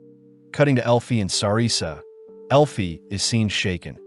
Cutting to Elfie and Sarissa, Elfie is seen shaken,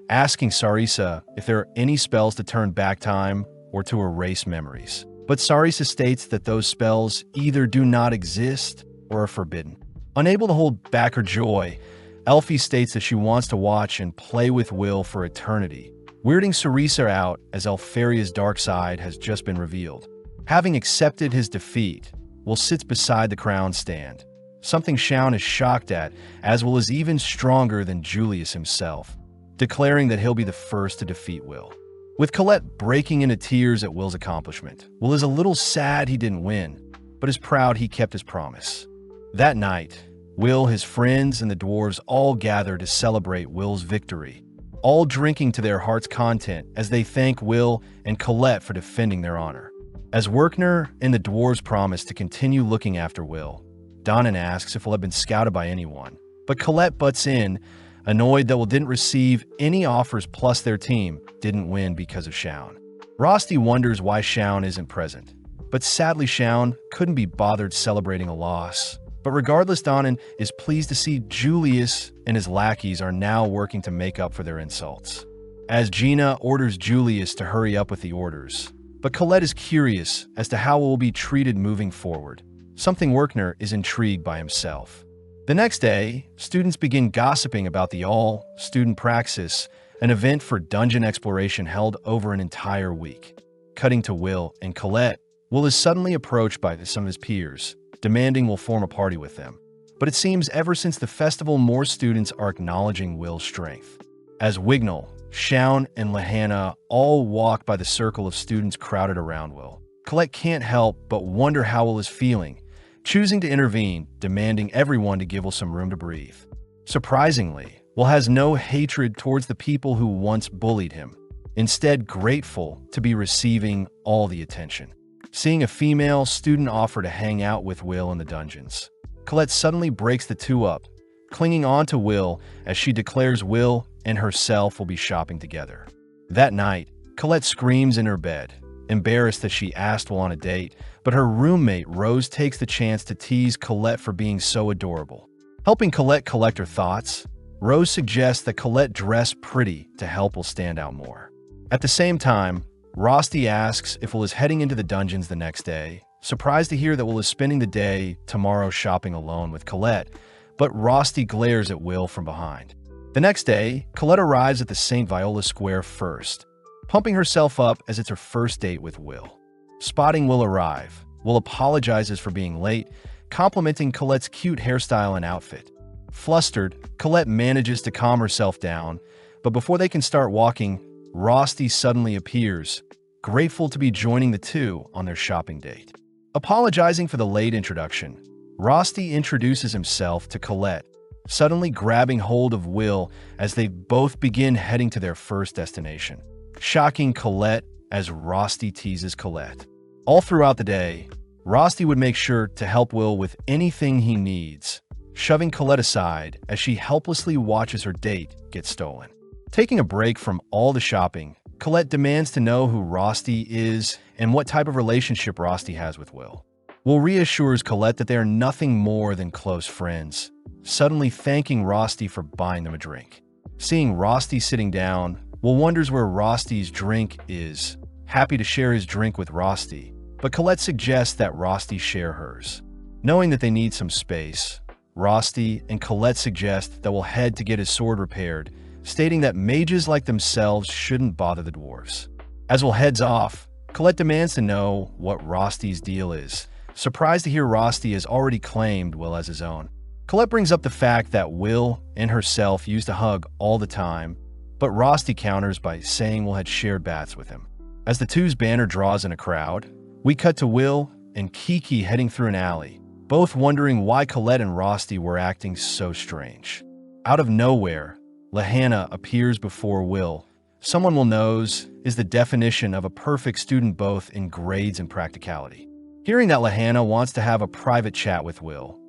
asking Sarissa if there are any spells to turn back time or to erase memories. But Sarissa states that those spells either do not exist or are forbidden. Unable to hold back her joy, Elfie states that she wants to watch and play with Will for eternity, weirding Sarissa out as Elfaria's dark side has just been revealed. Having accepted his defeat, Will sits beside the crown stand, something Shaun is shocked at, as Will is even stronger than Julius himself, declaring that he'll be the first to defeat Will. With Colette breaking into tears at Will's accomplishment, Will is a little sad he didn't win, but is proud he kept his promise. That night, Will, his friends, and the dwarves all gather to celebrate Will's victory, all drinking to their heart's content as they thank Will and Colette for defending their honor. As Werkner and the dwarves promise to continue looking after Will, Donnan asks if Will had been scouted by anyone, but Colette butts in, annoyed that Will didn't receive any offers plus their team didn't win because of Shaun. Rosti wonders why Shaun isn't present, but sadly Shaun couldn't be bothered celebrating a loss. But regardless, Donnan is pleased to see Julius and his lackeys are now working to make up for their insults. As Gina orders Julius to hurry up with the orders, but Colette is curious as to how it will be treated moving forward, something Werkner is intrigued by himself. The next day, students begin gossiping about the all-student Praxis, an event for dungeon exploration held over an entire week. Cutting to Will and Colette, Will is suddenly approached by some of his peers, demanding Will form a party with them. But it seems ever since the festival, more students are acknowledging Will's strength. As Wignall, Shaun, and Lahanna all walk by the circle of students crowded around Will, Colette can't help but wonder how Will is feeling, choosing to intervene, demanding everyone to give Will some room to breathe. Surprisingly, Will has no hatred towards the people who once bullied him, instead grateful to be receiving all the attention. Seeing a female student offer to hang out with Will in the dungeons, Colette suddenly breaks the two up, clinging on to Will as she declares Will and herself will be shopping together. That night, Colette screams in her bed, embarrassed that she asked Will on a date, but her roommate Rose takes the chance to tease Colette for being so adorable. Helping Colette collect her thoughts, Rose suggests that Colette dress pretty to help Will stand out more. At the same time, Rosti asks if Will is heading into the dungeons the next day, surprised to hear that Will is spending the day tomorrow shopping alone with Colette, but Rosti glares at Will from behind. The next day, Colette arrives at the St. Viola Square first, pumping herself up as it's her first date with Will. Spotting Will arrive, Will apologizes for being late, complimenting Colette's cute hairstyle and outfit. Flustered, Colette manages to calm herself down, but before they can start walking, Rosti suddenly appears, grateful to be joining the two on their shopping date. Apologizing for the late introduction, Rosti introduces himself to Colette, suddenly grabbing hold of Will as they both begin heading to their first destination, shocking Colette as Rosti teases Colette. All throughout the day, Rosti would make sure to help Will with anything he needs, shoving Colette aside as she helplessly watches her date get stolen. Taking a break from all the shopping, Colette demands to know who Rosti is and what type of relationship Rosti has with Will. Will reassures Colette that they are nothing more than close friends, suddenly thanking Rosti for buying them a drink. Seeing Rosti sitting down, Will wonders where Rosti's drink is, happy to share his drink with Rosti, but Colette suggests that Rosti share hers. Knowing that they need some space, Rosti and Colette suggest that Will head to get his sword repaired, stating that mages like themselves shouldn't bother the dwarves. As Will heads off, Colette demands to know what Rosti's deal is, surprised to hear Rosti has already claimed Will as his own. Colette brings up the fact that Will and herself used to hug all the time, but Rosti counters by saying Will had shared baths with him. As the two's banner draws in a crowd, we cut to Will and Kiki heading through an alley, both wondering why Colette and Rosti were acting so strange. Out of nowhere, Lahanna appears before Will. Someone Will knows is the definition of a perfect student both in grades and practicality. Hearing that Lahanna wants to have a private chat with Will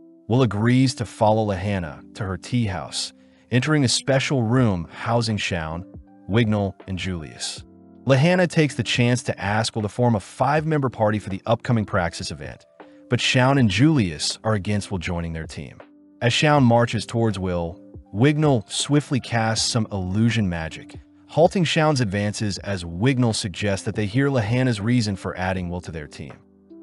agrees to follow Lahanna to her tea house, entering a special room housing Shaun, Wignall, and Julius. Lahanna takes the chance to ask Will to form a 5-member party for the upcoming Praxis event, but Shaun and Julius are against Will joining their team. As Shaun marches towards Will, Wignall swiftly casts some illusion magic, halting Shaun's advances as Wignall suggests that they hear Lahanna's reason for adding Will to their team.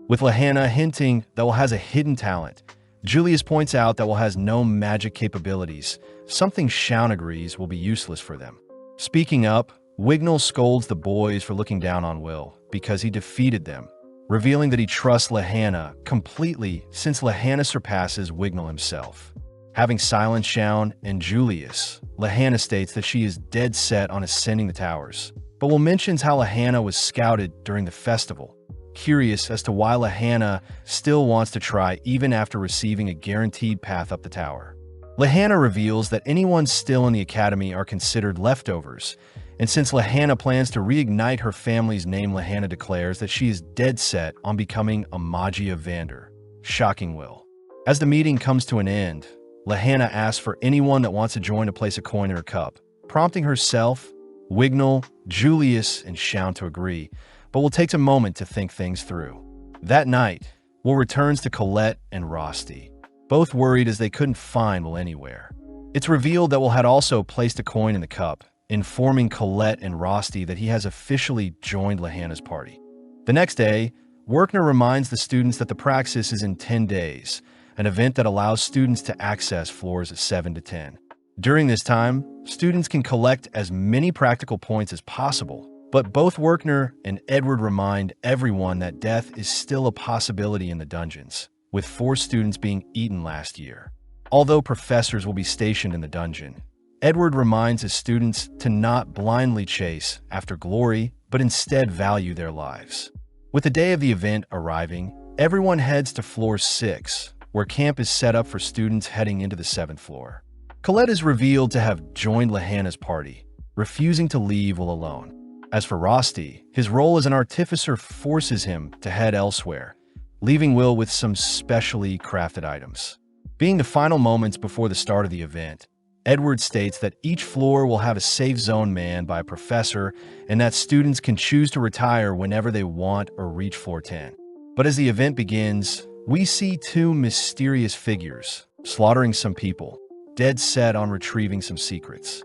With Lahanna hinting that Will has a hidden talent, Julius points out that Will has no magic capabilities, something Shaun agrees will be useless for them. Speaking up, Wignall scolds the boys for looking down on Will because he defeated them, revealing that he trusts Lahanna completely since Lahanna surpasses Wignall himself. Having silenced Shaun and Julius, Lahanna states that she is dead set on ascending the towers, but Will mentions how Lahanna was scouted during the festival, curious as to why Lahanna still wants to try even after receiving a guaranteed path up the tower. Lahanna reveals that anyone still in the academy are considered leftovers, And since Lahanna plans to reignite her family's name, Lahanna declares that she is dead set on becoming a Magia Vander. Shocking Will. As the meeting comes to an end, Lahanna asks for anyone that wants to join to place a coin in her cup, prompting herself, Wignall, Julius, and Shaun to agree, but will take a moment to think things through. That night, Will returns to Colette and Rosti, both worried as they couldn't find Will anywhere. It's revealed that Will had also placed a coin in the cup, informing Colette and Rosti that he has officially joined Lahanna's party. The next day, Werkner reminds the students that the praxis is in 10 days, an event that allows students to access floors 7 to 10. During this time, students can collect as many practical points as possible, but both Werkner and Edward remind everyone that death is still a possibility in the dungeons, with 4 students being eaten last year. Although professors will be stationed in the dungeon, Edward reminds his students to not blindly chase after glory, but instead value their lives. With the day of the event arriving, everyone heads to floor 6, where camp is set up for students heading into the 7th floor. Colette is revealed to have joined Lahanna's party, refusing to leave Will alone. As for Rosti, his role as an artificer forces him to head elsewhere, leaving Will with some specially crafted items. Being the final moments before the start of the event, Edward states that each floor will have a safe zone manned by a professor and that students can choose to retire whenever they want or reach floor 10. But as the event begins, we see 2 mysterious figures slaughtering some people, dead set on retrieving some secrets.